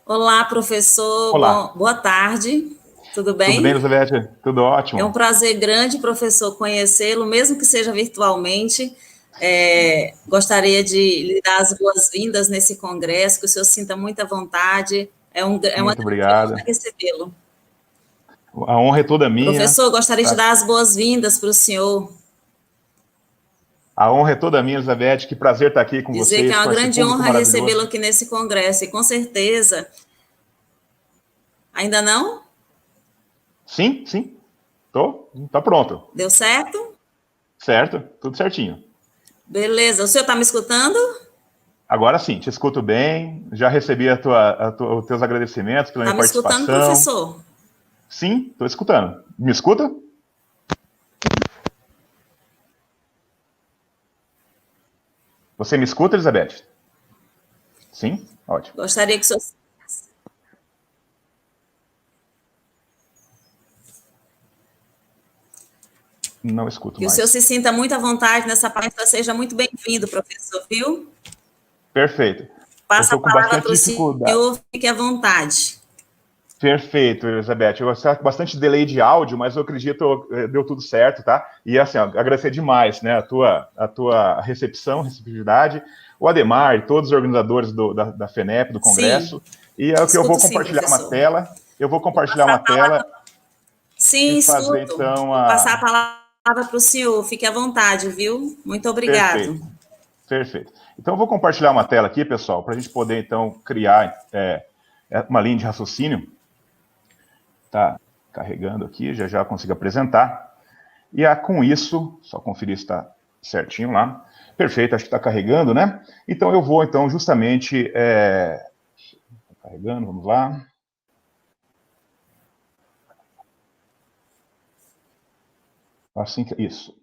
Olá, professor. Olá, Boa tarde. Tudo tudo bem, bem? Elizabeth? Tudo É um ótimo. prazer grande, professor, conhecê-lo, mesmo que seja virtualmente. Gostaria de lhe dar as boas-vindas nesse congresso, que o senhor sinta muita vontade. É uma Muito grande honra obrigado. recebê-lo. A honra é toda minha. Professor, gostaria de Tá? dar as boas-vindas para o senhor, A honra é toda minha, Elizabeth. Que prazer estar aqui com dizer que é vocês, uma com esse grande público honra recebê-lo maravilhoso. aqui nesse congresso, e com certeza, ainda não? Sim, sim. Tá pronto. Deu certo? Certo? Tudo certinho. Beleza. O senhor está me escutando? Agora sim, te escuto bem. Já recebi os teus agradecimentos pela Está minha me escutando, participação. professor? Sim, estou escutando. Me escuta? Você me escuta, Elizabeth? Sim? Ótimo. Gostaria que o senhor Não escuto Que o senhor mais. se sinta muito à vontade nessa palestra, seja muito bem-vindo, professor, viu? Perfeito. Eu Passa a estou com palavra bastante para o dificuldade. senhor, fique à vontade. Perfeito, Elizabeth. Eu sei que bastante delay de áudio, mas eu acredito que deu tudo certo, tá? E assim, ó, agradecer demais, né, a tua receptividade, o Ademar e todos os organizadores da FENEP, do Sim, Congresso. E é o que eu vou escuto sim, compartilhar uma professor. tela. Eu vou Vou compartilhar passar uma a palavra. tela e Sim, fazer escuto. então Vou passar a a. palavra para o senhor, fique à vontade, viu? Muito obrigado. Perfeito, perfeito. Então eu vou compartilhar uma tela aqui, pessoal, para a gente poder então criar uma linha de raciocínio. Tá carregando aqui, já já consigo apresentar. E com isso, só conferir se está certinho lá. Perfeito, acho que está carregando, né? Então eu vou, então, justamente. Carregando, vamos lá. Assim que. Isso.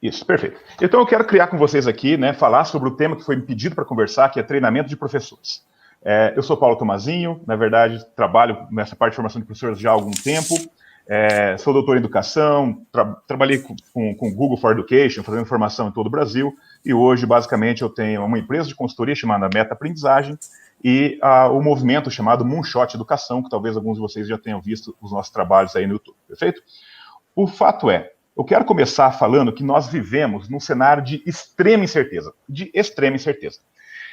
Isso, perfeito. Então eu quero criar com vocês aqui, né, falar sobre o tema que foi me pedido para conversar, que é treinamento de professores. Eu sou Paulo Tomazinho, na verdade, trabalho nessa parte de formação de professores já há algum tempo. Sou doutor em educação, trabalhei com Google for Education, fazendo formação em todo o Brasil, e hoje, basicamente, eu tenho uma empresa de consultoria chamada Meta Aprendizagem e o movimento chamado Moonshot Educação, que talvez alguns de vocês já tenham visto os nossos trabalhos aí no YouTube, perfeito? O fato é, eu quero começar falando que nós vivemos num cenário de extrema incerteza.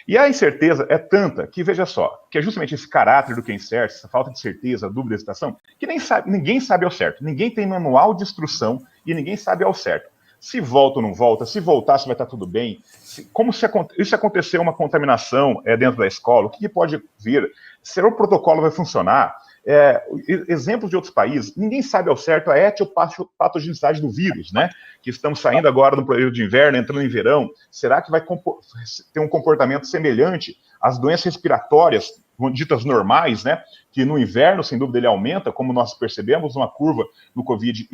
E a incerteza é tanta que, veja só, que é justamente esse caráter do quem certo, essa falta de certeza, dúvida, hesitação, que ninguém sabe ao certo. Ninguém tem manual de instrução e ninguém sabe ao certo. Se volta ou não volta, se voltar, se vai estar tudo bem. Se acontecer uma contaminação dentro da escola, o que pode vir? Se o protocolo vai funcionar? Exemplos de outros países, ninguém sabe ao certo a etiopatogenicidade do vírus, né? Que estamos saindo agora do período de inverno, entrando em verão. Será que vai ter um comportamento semelhante às doenças respiratórias ditas normais, né? Que no inverno, sem dúvida, ele aumenta, como nós percebemos uma curva no Covid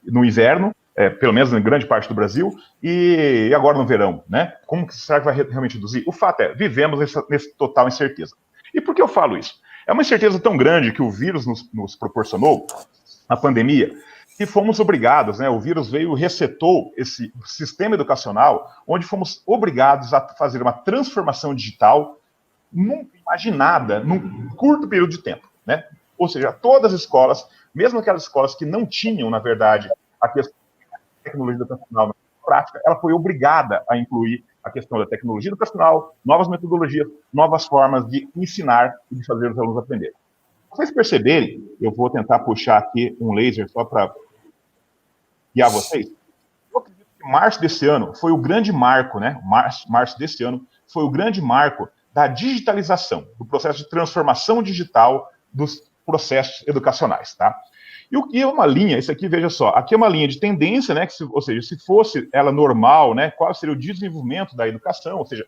no inverno, pelo menos em grande parte do Brasil, e agora no verão, né? Como que será que vai realmente reduzir? O fato é, vivemos nesse total incerteza. E por que eu falo isso? É uma incerteza tão grande que o vírus nos proporcionou, a pandemia, que fomos obrigados, né? O vírus veio e resetou esse sistema educacional, onde fomos obrigados a fazer uma transformação digital nunca imaginada num curto período de tempo, né? Ou seja, todas as escolas, mesmo aquelas escolas que não tinham, na verdade, a questão da tecnologia educacional na prática, ela foi obrigada a incluir a questão da tecnologia educacional, novas metodologias, novas formas de ensinar e de fazer os alunos aprenderem. Se vocês perceberem, eu vou tentar puxar aqui um laser só para guiar vocês. Eu acredito que março desse ano foi o grande marco, né? Março desse ano foi o grande marco da digitalização, do processo de transformação digital dos processos educacionais, tá? E o que é uma linha, isso aqui, veja só, aqui é uma linha de tendência, né? Ou seja, se fosse ela normal, né? Qual seria o desenvolvimento da educação? Ou seja,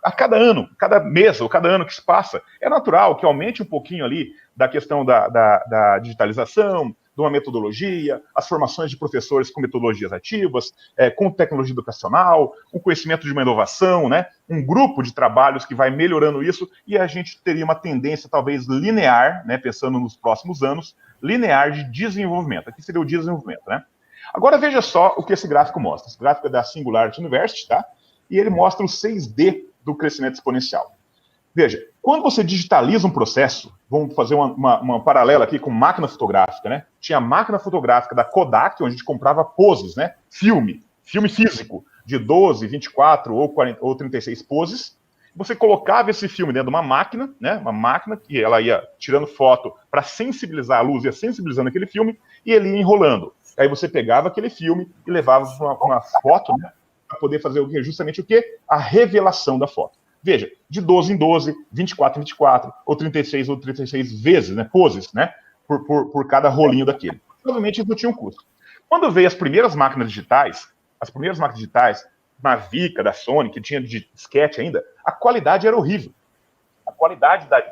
a cada ano, cada mês ou cada ano que se passa, é natural que aumente um pouquinho ali da questão da digitalização, de uma metodologia, as formações de professores com metodologias ativas, com tecnologia educacional, um conhecimento de uma inovação, né? Um grupo de trabalhos que vai melhorando isso e a gente teria uma tendência talvez linear, né? Pensando nos próximos anos, linear de desenvolvimento. Aqui seria o desenvolvimento, né? Agora veja só o que esse gráfico mostra. Esse gráfico é da Singularity University, tá? E ele mostra o 6D do crescimento exponencial. Veja, quando você digitaliza um processo, vamos fazer uma paralela aqui com máquina fotográfica, né? Tinha a máquina fotográfica da Kodak, onde a gente comprava poses, né? Filme físico, de 12, 24 ou 40, ou 36 poses. Você colocava esse filme dentro de uma máquina, né? Uma máquina que ela ia tirando foto para sensibilizar a luz, ia sensibilizando aquele filme, e ele ia enrolando. Aí você pegava aquele filme e levava uma foto, né? Para poder fazer o quê? Justamente o quê? A revelação da foto. Veja, de 12 em 12, 24 em 24, ou 36 vezes, né, poses, né, por cada rolinho daquele. Provavelmente isso não tinha um custo. Quando veio as primeiras máquinas digitais, na Vica, da Sony, que tinha de disquete ainda, a qualidade era horrível. A qualidade da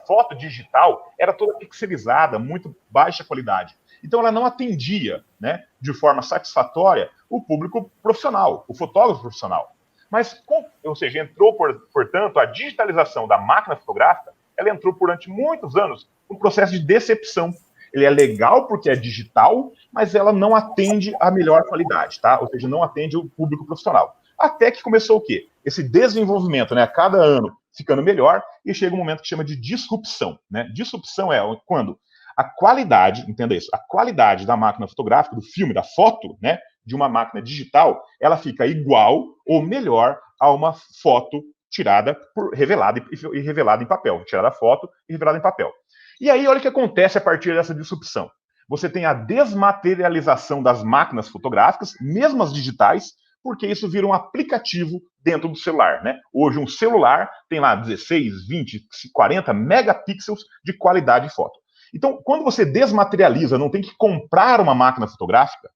foto digital era toda pixelizada, muito baixa qualidade. Então ela não atendia, né, de forma satisfatória o público profissional, o fotógrafo profissional. Mas, ou seja, entrou, portanto, a digitalização da máquina fotográfica, ela entrou durante muitos anos um processo de decepção. Ele é legal porque é digital, mas ela não atende a melhor qualidade, tá? Ou seja, não atende o público profissional. Até que começou o quê? Esse desenvolvimento, né? A cada ano ficando melhor, e chega um momento que chama de disrupção, né? Disrupção é quando a qualidade, entenda isso, a qualidade da máquina fotográfica, do filme, da foto, né? De uma máquina digital, ela fica igual ou melhor a uma foto tirada, revelada e revelada em papel. Tirada a foto e revelada em papel. E aí, olha o que acontece a partir dessa disrupção. Você tem a desmaterialização das máquinas fotográficas, mesmo as digitais, porque isso vira um aplicativo dentro do celular, né? Hoje um celular tem lá 16, 20, 40 megapixels de qualidade de foto. Então, quando você desmaterializa, não tem que comprar uma máquina fotográfica,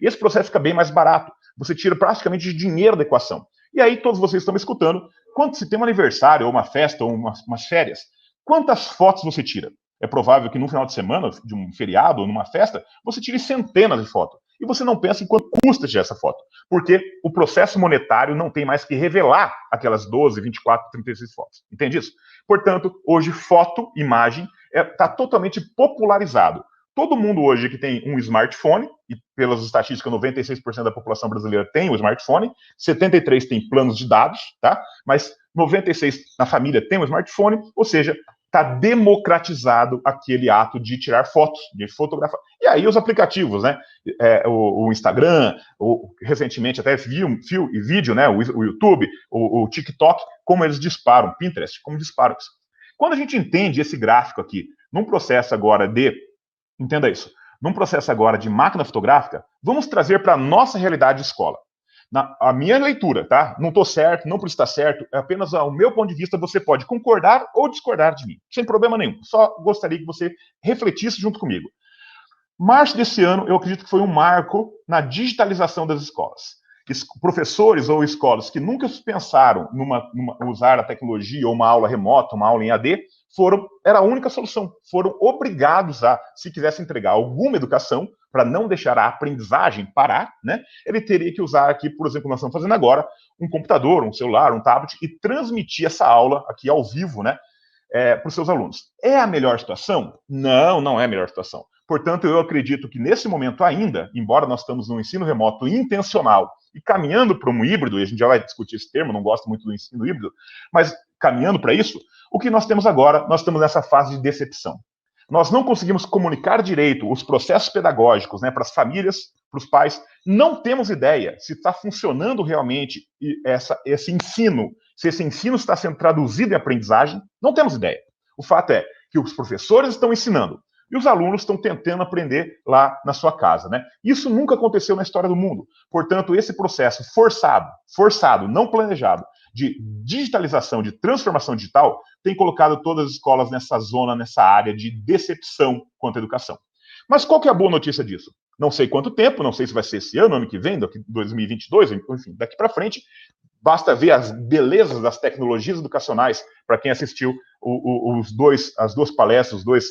esse processo fica bem mais barato. Você tira praticamente dinheiro da equação. E aí, todos vocês estão me escutando, quando se tem um aniversário, ou uma festa, ou umas férias, quantas fotos você tira? É provável que no final de semana, de um feriado, ou numa festa, você tire centenas de fotos. E você não pensa em quanto custa tirar essa foto. Porque o processo monetário não tem mais que revelar aquelas 12, 24, 36 fotos. Entende isso? Portanto, hoje, foto, imagem, está totalmente popularizado. Todo mundo hoje que tem um smartphone, e pelas estatísticas, 96% da população brasileira tem um smartphone, 73% tem planos de dados, tá? Mas 96% na família tem um smartphone, ou seja, está democratizado aquele ato de tirar fotos, de fotografar. E aí os aplicativos, né? O Instagram, recentemente até vídeo, né? O YouTube, o TikTok, como eles disparam, Pinterest, como disparam isso. Quando a gente entende esse gráfico aqui, num processo agora entenda isso, num processo agora de máquina fotográfica, vamos trazer para a nossa realidade de escola. A minha leitura, tá? Não estou certo, não precisa estar certo, é apenas o meu ponto de vista, você pode concordar ou discordar de mim, sem problema nenhum. Só gostaria que você refletisse junto comigo. Março desse ano, eu acredito que foi um marco na digitalização das escolas. Professores ou escolas que nunca pensaram numa usar a tecnologia ou uma aula remota, uma aula em AD, era a única solução. Foram obrigados a, se quisesse entregar alguma educação, para não deixar a aprendizagem parar, né? Ele teria que usar aqui, por exemplo, nós estamos fazendo agora, um computador, um celular, um tablet, e transmitir essa aula aqui ao vivo, né? Para os seus alunos. É a melhor situação? Não, não é a melhor situação. Portanto, eu acredito que nesse momento ainda, embora nós estamos num ensino remoto intencional e caminhando para um híbrido, e a gente já vai discutir esse termo, não gosto muito do ensino híbrido, mas caminhando para isso, o que nós temos agora, nós estamos nessa fase de decepção. Nós não conseguimos comunicar direito os processos pedagógicos, né, para as famílias, para os pais. Não temos ideia se está funcionando realmente esse ensino, se esse ensino está sendo traduzido em aprendizagem. Não temos ideia. O fato é que os professores estão ensinando e os alunos estão tentando aprender lá na sua casa, né? Isso nunca aconteceu na história do mundo. Portanto, esse processo forçado, não planejado, de digitalização, de transformação digital, tem colocado todas as escolas nessa zona, nessa área de decepção quanto à educação. Mas qual que é a boa notícia disso? Não sei quanto tempo, não sei se vai ser esse ano que vem, daqui 2022, enfim, daqui para frente. Basta ver as belezas das tecnologias educacionais para quem assistiu as duas palestras, as duas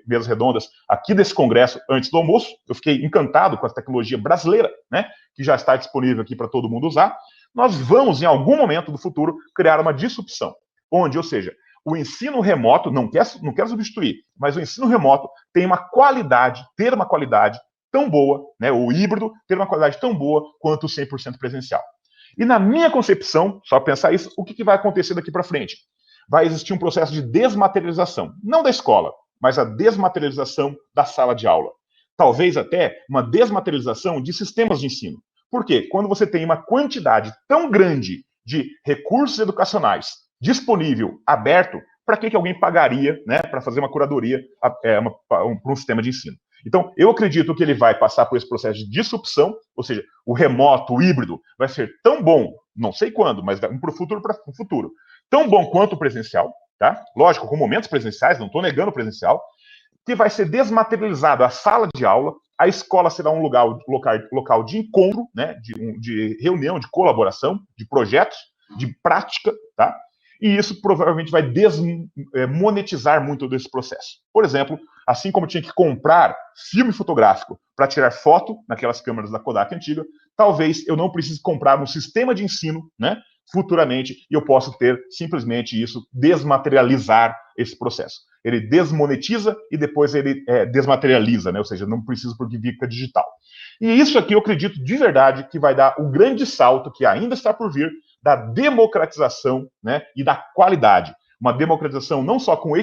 mesas redondas aqui desse congresso antes do almoço. Eu fiquei encantado com a tecnologia brasileira, né, que já está disponível aqui para todo mundo usar. Nós vamos, em algum momento do futuro, criar uma disrupção, onde, ou seja, o ensino remoto, não quero substituir, mas o ensino remoto ter uma qualidade tão boa, né, o híbrido ter uma qualidade tão boa quanto o 100% presencial. E na minha concepção, só pensar isso, o que vai acontecer daqui para frente? Vai existir um processo de desmaterialização, não da escola, mas a desmaterialização da sala de aula. Talvez até uma desmaterialização de sistemas de ensino. Por quê? Quando você tem uma quantidade tão grande de recursos educacionais disponível, aberto, para que alguém pagaria, né, para fazer uma curadoria para um sistema de ensino? Então, eu acredito que ele vai passar por esse processo de disrupção, ou seja, o remoto, o híbrido, vai ser tão bom, não sei quando, mas para o futuro, tão bom quanto o presencial, tá? Lógico, com momentos presenciais, não estou negando o presencial, que vai ser desmaterializado a sala de aula, a escola será um local de encontro, né, de reunião, de colaboração, de projetos, de prática, tá? E isso provavelmente vai desmonetizar muito desse processo. Por exemplo, assim como tinha que comprar filme fotográfico para tirar foto naquelas câmeras da Kodak antiga, talvez eu não precise comprar um sistema de ensino, né, futuramente, e eu posso ter simplesmente isso, desmaterializar esse processo. Ele desmonetiza e depois ele desmaterializa, né, ou seja, não precisa porque fica digital. E isso aqui eu acredito de verdade que vai dar o grande salto que ainda está por vir, da democratização, né, e da qualidade. Uma democratização não só com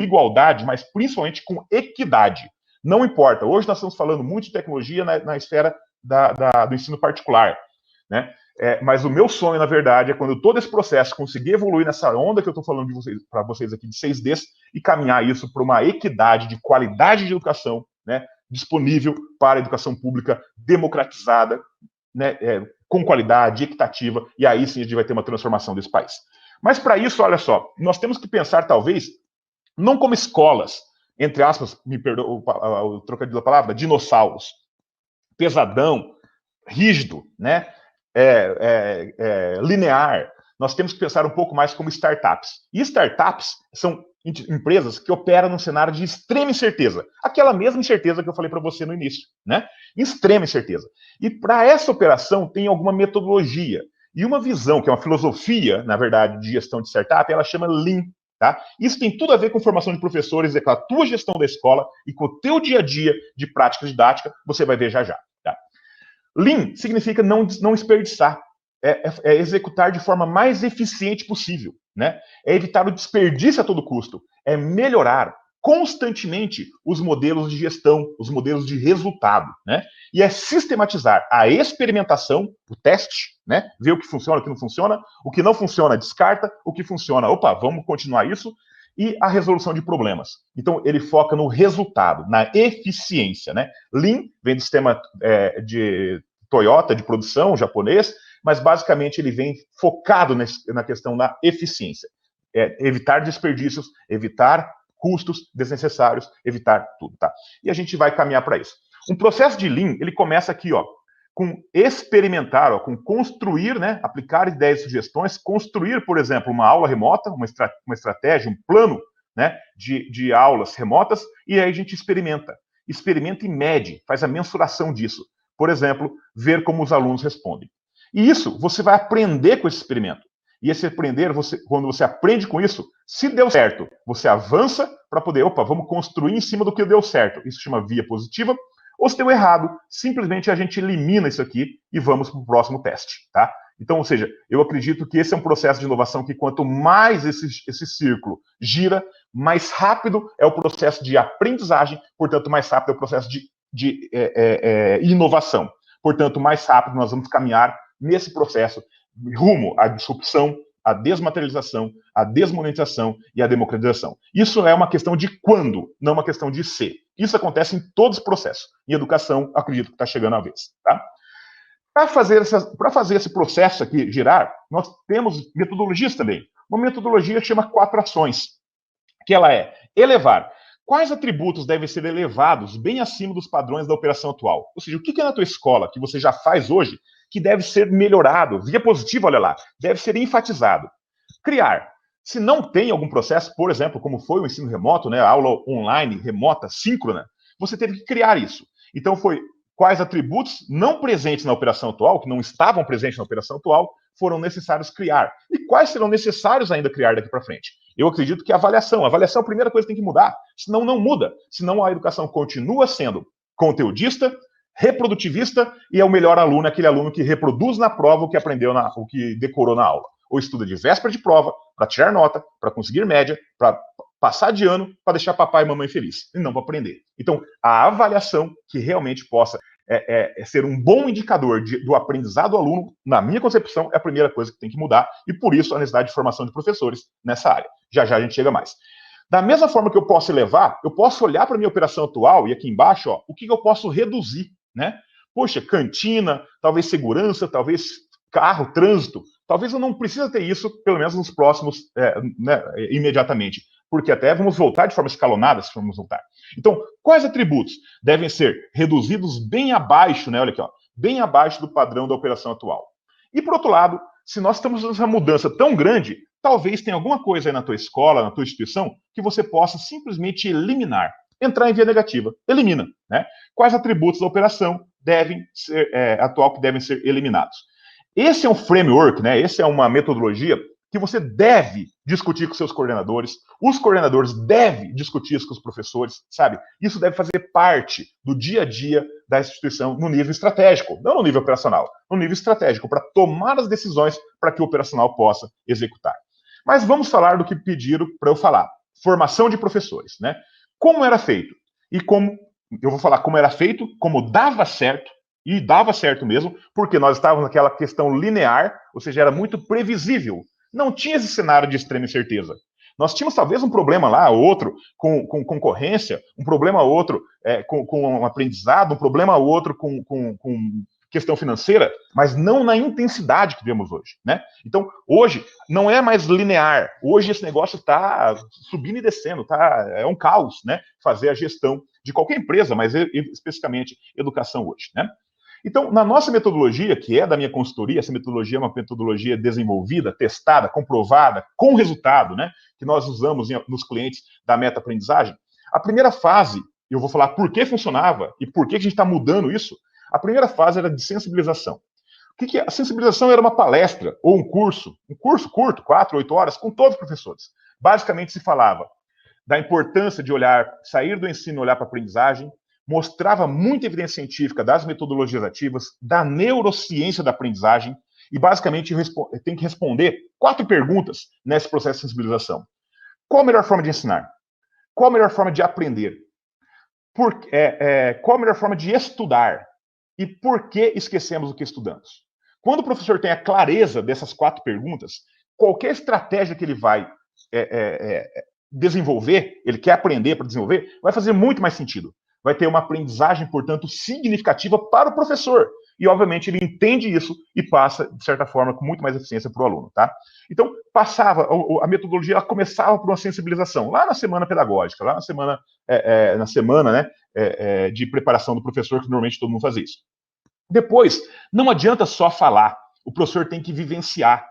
igualdade, mas principalmente com equidade. Não importa, hoje nós estamos falando muito de tecnologia na esfera do ensino particular, né? Mas o meu sonho, na verdade, é quando todo esse processo conseguir evoluir nessa onda que eu estou falando para vocês aqui de 6Ds e caminhar isso para uma equidade de qualidade de educação, né, disponível para a educação pública democratizada, né, com qualidade, equitativa, e aí sim a gente vai ter uma transformação desse país. Mas para isso, olha só, nós temos que pensar, talvez, não como escolas, entre aspas, me perdoa o trocadilho da palavra, dinossauros, pesadão, rígido, né, linear. Nós temos que pensar um pouco mais como startups. E startups são empresas que operam num cenário de extrema incerteza. Aquela mesma incerteza que eu falei para você no início, né? Extrema incerteza. E para essa operação tem alguma metodologia e uma visão, que é uma filosofia, na verdade, de gestão de startup, ela chama Lean, tá? Isso tem tudo a ver com formação de professores, com a tua gestão da escola e com o teu dia a dia de prática didática, você vai ver já já, tá? Lean significa não desperdiçar, é executar de forma mais eficiente possível, né? É evitar o desperdício a todo custo, é melhorar constantemente os modelos de gestão, os modelos de resultado, né? E é sistematizar a experimentação, o teste, né? Ver o que funciona, o que não funciona, descarta, o que funciona, opa, vamos continuar isso, e a resolução de problemas. Então, ele foca no resultado, na eficiência, né? Lean vem do sistema de Toyota, de produção japonês, mas basicamente ele vem focado na questão da eficiência. Evitar desperdícios, evitar custos desnecessários, evitar tudo, tá? E a gente vai caminhar para isso. Um processo de Lean, ele começa aqui, ó, com experimentar, ó, com construir, né, aplicar ideias e sugestões, construir, por exemplo, uma aula remota, uma estratégia, um plano, né, de aulas remotas, e aí a gente experimenta e mede, faz a mensuração disso. Por exemplo, ver como os alunos respondem. E isso, você vai aprender com esse experimento. E esse aprender, quando você aprende com isso, se deu certo, você avança para poder, vamos construir em cima do que deu certo. Isso chama via positiva. Ou se deu errado, simplesmente a gente elimina isso aqui e vamos para o próximo teste, tá? Então, ou seja, eu acredito que esse é um processo de inovação que quanto mais esse círculo gira, mais rápido é o processo de aprendizagem, portanto, mais rápido é o processo de inovação. Portanto, mais rápido nós vamos caminhar nesse processo rumo à disrupção, à desmaterialização, à desmonetização e à democratização. Isso é uma questão de quando, não uma questão de se. Isso acontece em todos os processos. Em educação, acredito que está chegando a vez. Tá? Para fazer esse processo aqui girar, nós temos metodologias também. Uma metodologia que chama 4 ações, que ela é elevar. Quais atributos devem ser elevados bem acima dos padrões da operação atual? Ou seja, o que é na tua escola que você já faz hoje que deve ser melhorado? Via positiva, olha lá, deve ser enfatizado. Criar. Se não tem algum processo, por exemplo, como foi o ensino remoto, né, a aula online, remota, síncrona, você teve que criar isso. Então, foi quais atributos não presentes na operação atual, que não estavam presentes na operação atual, foram necessários criar. E quais serão necessários ainda criar daqui para frente? Eu acredito que a avaliação é a primeira coisa que tem que mudar, senão não muda. Senão a educação continua sendo conteudista, reprodutivista e é o melhor aluno, aquele aluno que reproduz na prova o que aprendeu, o que decorou na aula. Ou estuda de véspera de prova, para tirar nota, para conseguir média, para passar de ano, para deixar papai e mamãe feliz, e não para aprender. Então, a avaliação que realmente possa ser um bom indicador do aprendizado do aluno, na minha concepção, é a primeira coisa que tem que mudar, e por isso a necessidade de formação de professores nessa área. Já já a gente chega mais. Da mesma forma que eu posso elevar, eu posso olhar para a minha operação atual, e aqui embaixo, ó, o que eu posso reduzir, né? Poxa, cantina, talvez segurança, talvez carro, trânsito, talvez eu não precise ter isso, pelo menos nos próximos, imediatamente, porque até vamos voltar de forma escalonada, se formos voltar. Então, quais atributos devem ser reduzidos bem abaixo, né? Olha aqui, ó, bem abaixo do padrão da operação atual. E, por outro lado, se nós estamos nessa mudança tão grande, talvez tenha alguma coisa aí na tua escola, na tua instituição, que você possa simplesmente eliminar. Entrar em via negativa. Elimina, né? Quais atributos da operação atual que devem ser eliminados? Esse é um framework, né? Essa é uma metodologia que você deve discutir com seus coordenadores, os coordenadores devem discutir isso com os professores, sabe? Isso deve fazer parte do dia a dia da instituição no nível estratégico, não no nível operacional, no nível estratégico, para tomar as decisões para que o operacional possa executar. Mas vamos falar do que pediram para eu falar. Formação de professores, né? Como era feito? E como, eu vou falar como era feito, como dava certo, e dava certo mesmo, porque nós estávamos naquela questão linear, ou seja, era muito previsível. Não tinha esse cenário de extrema incerteza. Nós tínhamos talvez um problema lá, outro, com concorrência, um problema outro com um aprendizado, um problema outro com questão financeira, mas não na intensidade que vemos hoje, né? Então, hoje, não é mais linear. Hoje esse negócio está subindo e descendo, é um caos, né? Fazer a gestão de qualquer empresa, mas especificamente educação hoje, né? Então, na nossa metodologia, que é da minha consultoria, essa metodologia é uma metodologia desenvolvida, testada, comprovada, com resultado, né? Que nós usamos nos clientes da meta-aprendizagem. A primeira fase, eu vou falar por que funcionava e por que a gente está mudando isso. A primeira fase era de sensibilização. O que é? A sensibilização era uma palestra ou um curso curto, 4, 8 horas, com todos os professores. Basicamente se falava da importância de sair do ensino e olhar para a aprendizagem, mostrava muita evidência científica das metodologias ativas, da neurociência da aprendizagem, e basicamente tem que responder 4 perguntas nesse processo de sensibilização. Qual a melhor forma de ensinar? Qual a melhor forma de aprender? Qual a melhor forma de estudar? E por que esquecemos o que estudamos? Quando o professor tem a clareza dessas 4 perguntas, qualquer estratégia que ele vai desenvolver, ele quer aprender para desenvolver, vai fazer muito mais sentido. Vai ter uma aprendizagem, portanto, significativa para o professor. E, obviamente, ele entende isso e passa, de certa forma, com muito mais eficiência para o aluno, tá? Então, a metodologia ela começava por uma sensibilização, lá na semana pedagógica, lá na semana, né, de preparação do professor, que normalmente todo mundo faz isso. Depois, não adianta só falar, o professor tem que vivenciar.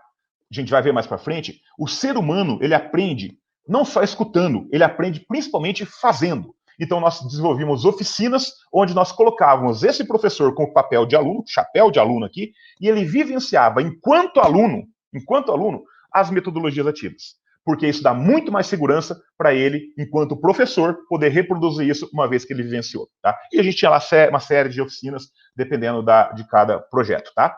A gente vai ver mais para frente, o ser humano, ele aprende não só escutando, ele aprende principalmente fazendo. Então, nós desenvolvimos oficinas onde nós colocávamos esse professor com o papel de aluno, chapéu de aluno aqui, e ele vivenciava, enquanto aluno, as metodologias ativas. Porque isso dá muito mais segurança para ele, enquanto professor, poder reproduzir isso uma vez que ele vivenciou. Tá? E a gente tinha lá uma série de oficinas, dependendo de cada projeto. Tá?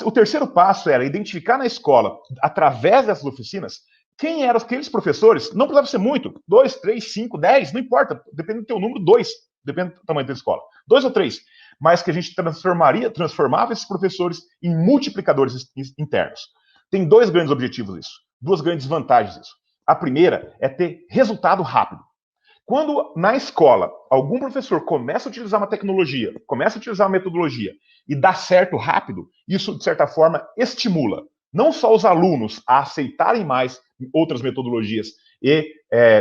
O terceiro passo era identificar na escola, através dessas oficinas, quem eram aqueles professores, não precisava ser muito, 2, 3, 5, 10, não importa, depende do teu número, 2, depende do tamanho da escola, 2 ou 3, mas que a gente transformava esses professores em multiplicadores internos. Tem 2 grandes objetivos isso, 2 grandes vantagens isso. A primeira é ter resultado rápido. Quando na escola algum professor começa a utilizar uma tecnologia, começa a utilizar uma metodologia e dá certo rápido, isso de certa forma estimula não só os alunos a aceitarem mais outras metodologias e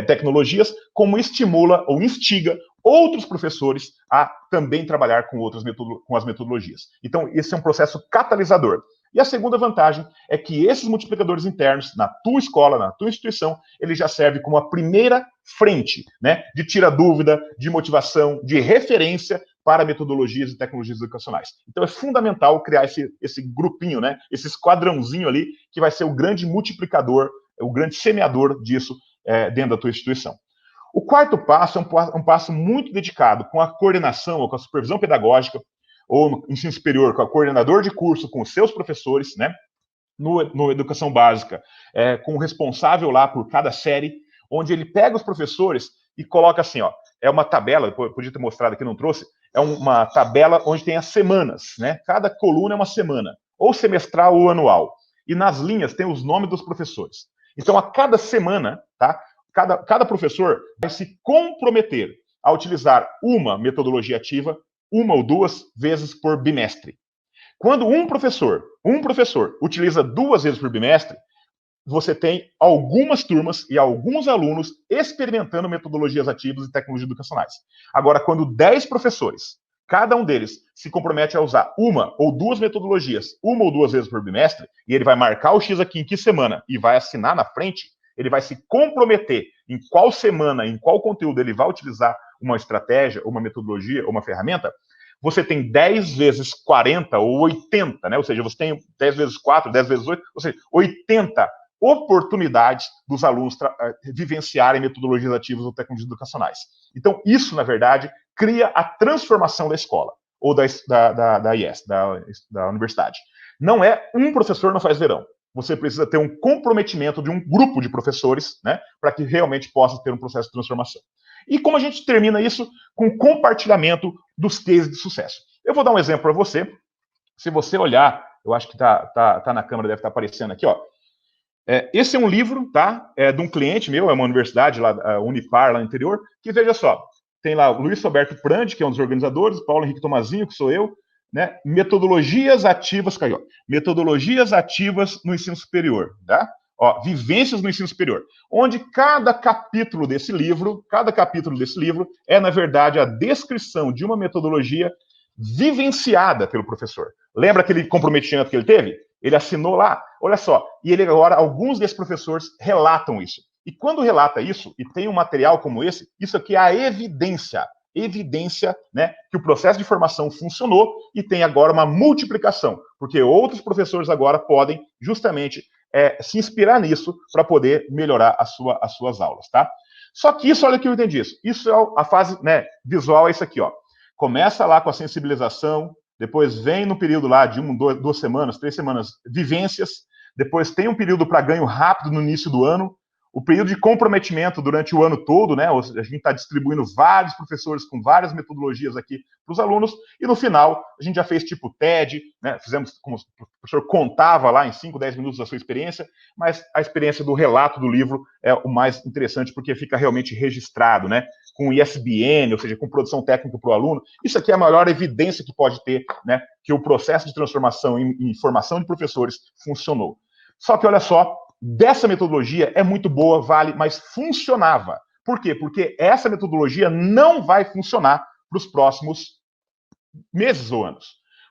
tecnologias, como estimula ou instiga outros professores a também trabalhar com as metodologias. Então, esse é um processo catalisador. E a segunda vantagem é que esses multiplicadores internos, na tua escola, na tua instituição, ele já serve como a primeira frente, né, de tira-dúvida, de motivação, de referência para metodologias e tecnologias educacionais. Então é fundamental criar esse grupinho, né, esse esquadrãozinho ali, que vai ser o grande multiplicador, o grande semeador disso dentro da tua instituição. O quarto passo é um passo muito dedicado com a coordenação ou com a supervisão pedagógica, ou no ensino superior, com o coordenador de curso, com os seus professores, né? No educação básica, com o responsável lá por cada série, onde ele pega os professores e coloca assim, ó, é uma tabela, eu podia ter mostrado aqui, não trouxe, é uma tabela onde tem as semanas, né? Cada coluna é uma semana, ou semestral ou anual. E nas linhas tem os nomes dos professores. Então, a cada semana, tá? Cada professor vai se comprometer a utilizar uma metodologia ativa, uma ou duas vezes por bimestre. Quando um professor utiliza 2 vezes por bimestre, você tem algumas turmas e alguns alunos experimentando metodologias ativas e tecnologias educacionais. Agora, quando 10 professores, cada um deles se compromete a usar uma ou duas metodologias, uma ou duas vezes por bimestre, e ele vai marcar o X aqui em que semana e vai assinar na frente, ele vai se comprometer em qual semana, em qual conteúdo ele vai utilizar uma estratégia, uma metodologia, uma ferramenta, você tem 10 vezes 40 ou 80, né? Ou seja, você tem 10 vezes 4, 10 vezes 8, ou seja, 80 oportunidades dos alunos vivenciarem metodologias ativas ou tecnologias educacionais. Então, isso, na verdade, cria a transformação da escola, ou da IES, da universidade. Não é um professor não faz verão. Você precisa ter um comprometimento de um grupo de professores, né, para que realmente possa ter um processo de transformação. E como a gente termina isso? Com compartilhamento dos cases de sucesso. Eu vou dar um exemplo para você. Se você olhar, eu acho que tá na câmera, deve estar aparecendo aqui, ó. Esse é um livro, tá? De um cliente meu, é uma universidade, lá, a Unipar, lá no interior, que, veja só, tem lá o Luiz Roberto Prandi, que é um dos organizadores, Paulo Henrique Tomazinho, que sou eu, né? Metodologias ativas, caiu, metodologias ativas no ensino superior, tá? Ó, vivências no ensino superior, onde cada capítulo desse livro é, na verdade, a descrição de uma metodologia vivenciada pelo professor. Lembra aquele comprometimento que ele teve? Ele assinou lá, olha só, e ele agora, alguns desses professores relatam isso. E quando relata isso, e tem um material como esse, isso aqui é a evidência, né, que o processo de formação funcionou e tem agora uma multiplicação, porque outros professores agora podem justamente se inspirar nisso para poder melhorar as suas aulas, tá? Só que isso, olha o que eu entendi isso. Isso é a fase, né, visual, é isso aqui, ó. Começa lá com a sensibilização, depois vem no período lá de 2 semanas, 3 semanas, vivências, depois tem um período para ganho rápido no início do ano, o período de comprometimento durante o ano todo, né? A gente está distribuindo vários professores com várias metodologias aqui para os alunos, e no final a gente já fez tipo TED, né? Fizemos como o professor contava lá em 5, 10 minutos da sua experiência, mas a experiência do relato do livro é o mais interessante, porque fica realmente registrado, né? Com ISBN, ou seja, com produção técnica para o aluno. Isso aqui é a maior evidência que pode ter, né? Que o processo de transformação em formação de professores funcionou. Só que, olha só, dessa metodologia é muito boa, vale, mas funcionava. Por quê? Porque essa metodologia não vai funcionar para os próximos meses ou anos.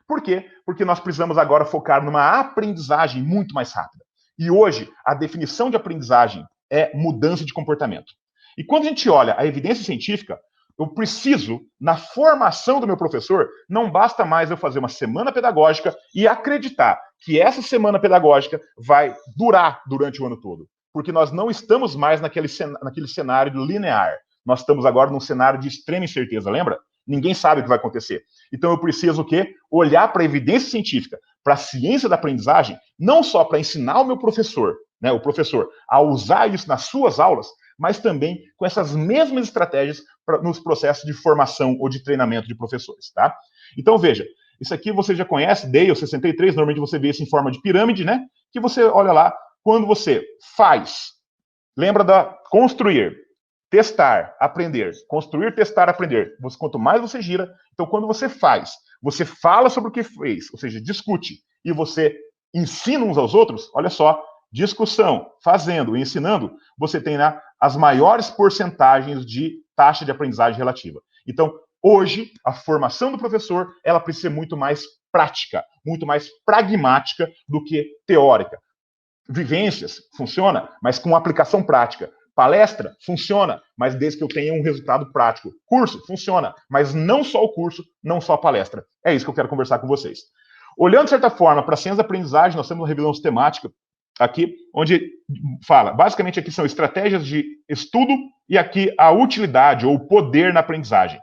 Por quê? Porque nós precisamos agora focar numa aprendizagem muito mais rápida. E hoje, a definição de aprendizagem é mudança de comportamento. E quando a gente olha a evidência científica, eu preciso, na formação do meu professor, não basta mais eu fazer uma semana pedagógica e acreditar que essa semana pedagógica vai durar durante o ano todo. Porque nós não estamos mais naquele cenário linear. Nós estamos agora num cenário de extrema incerteza, lembra? Ninguém sabe o que vai acontecer. Então eu preciso o quê? Olhar para a evidência científica, para a ciência da aprendizagem, não só para ensinar o meu professor, né, o professor, a usar isso nas suas aulas, mas também com essas mesmas estratégias nos processos de formação ou de treinamento de professores, tá? Então, veja, isso aqui você já conhece, Dale 63, normalmente você vê isso em forma de pirâmide, né? Que você olha lá, quando você faz, lembra da construir, testar, aprender, construir, testar, aprender. Quanto mais você gira, então quando você faz, você fala sobre o que fez, ou seja, discute, e você ensina uns aos outros, olha só, discussão, fazendo, ensinando, você tem as maiores porcentagens de taxa de aprendizagem relativa. Então, hoje, a formação do professor, ela precisa ser muito mais prática, muito mais pragmática do que teórica. Vivências, funciona, mas com aplicação prática. Palestra, funciona, mas desde que eu tenha um resultado prático. Curso, funciona, mas não só o curso, não só a palestra. É isso que eu quero conversar com vocês. Olhando, de certa forma, para a ciência da aprendizagem, nós temos uma revisão sistemática aqui, onde fala, basicamente aqui são estratégias de estudo e aqui a utilidade ou o poder na aprendizagem.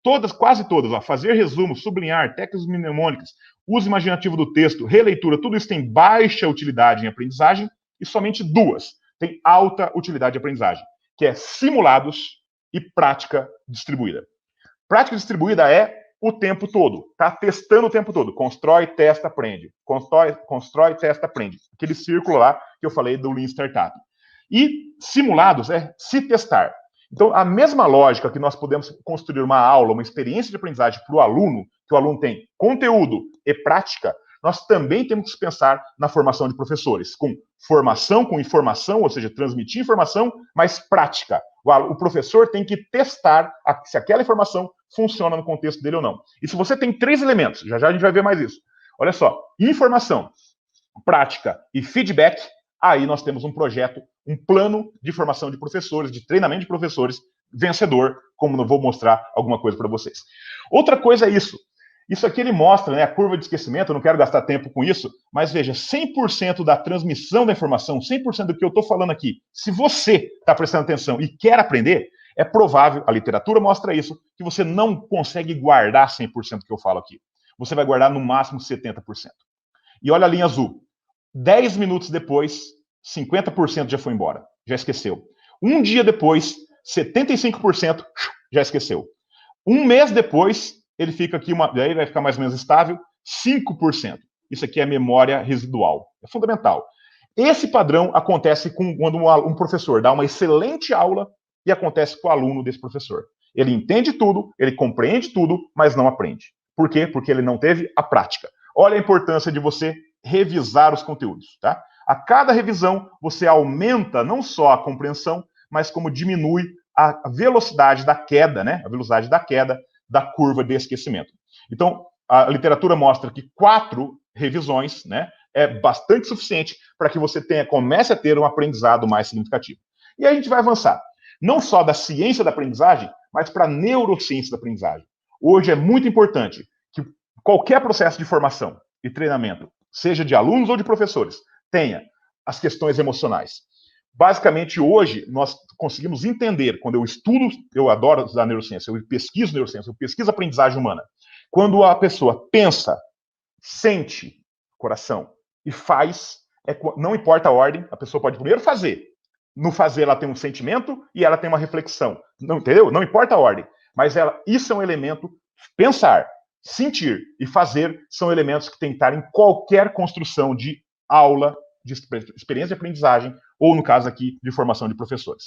Todas, quase todas, ó, fazer resumo, sublinhar, técnicas mnemônicas, uso imaginativo do texto, releitura, tudo isso tem baixa utilidade em aprendizagem e somente 2 tem alta utilidade em aprendizagem, que é simulados e prática distribuída. Prática distribuída é o tempo todo, tá testando o tempo todo, constrói, testa, aprende, constrói, testa, aprende, aquele círculo lá que eu falei do Lean Startup. E simulados é se testar. Então, a mesma lógica que nós podemos construir uma aula, uma experiência de aprendizagem para o aluno, que o aluno tem conteúdo e prática, nós também temos que pensar na formação de professores, com formação, com informação, ou seja, transmitir informação, mas prática. O professor tem que testar se aquela informação funciona no contexto dele ou não. E se você tem 3 elementos, já já a gente vai ver mais isso. Olha só, informação, prática e feedback, aí nós temos um projeto, um plano de formação de professores, de treinamento de professores, vencedor, como eu vou mostrar alguma coisa para vocês. Outra coisa é isso. Isso aqui ele mostra, né, a curva de esquecimento, eu não quero gastar tempo com isso, mas veja, 100% da transmissão da informação, 100% do que eu estou falando aqui, se você está prestando atenção e quer aprender, é provável, a literatura mostra isso, que você não consegue guardar 100% do que eu falo aqui. Você vai guardar no máximo 70%. E olha a linha azul. 10 minutos depois, 50% já foi embora, já esqueceu. Um dia depois, 75% já esqueceu. Um mês depois, ele fica aqui, daí vai ficar mais ou menos estável, 5%. Isso aqui é memória residual. É fundamental. Esse padrão acontece quando um professor dá uma excelente aula e acontece com o aluno desse professor. Ele entende tudo, ele compreende tudo, mas não aprende. Por quê? Porque ele não teve a prática. Olha a importância de você revisar os conteúdos, tá? A cada revisão, você aumenta não só a compreensão, mas como diminui a velocidade da queda, né? A velocidade da queda da curva de esquecimento. Então, a literatura mostra que 4 revisões, né, é bastante suficiente para que você comece a ter um aprendizado mais significativo. E aí a gente vai avançar, não só da ciência da aprendizagem, mas para a neurociência da aprendizagem. Hoje é muito importante que qualquer processo de formação e treinamento, seja de alunos ou de professores, tenha as questões emocionais. Basicamente, hoje, nós conseguimos entender, quando eu estudo, eu adoro estudar neurociência, eu pesquiso neurociência, eu pesquiso aprendizagem humana. Quando a pessoa pensa, sente, coração, e faz, não importa a ordem, a pessoa pode primeiro fazer. No fazer, ela tem um sentimento e ela tem uma reflexão. Não, entendeu? Não importa a ordem. Mas isso é um elemento, pensar, sentir e fazer são elementos que tem que estar em qualquer construção de aula, de experiência de aprendizagem, ou no caso aqui, de formação de professores.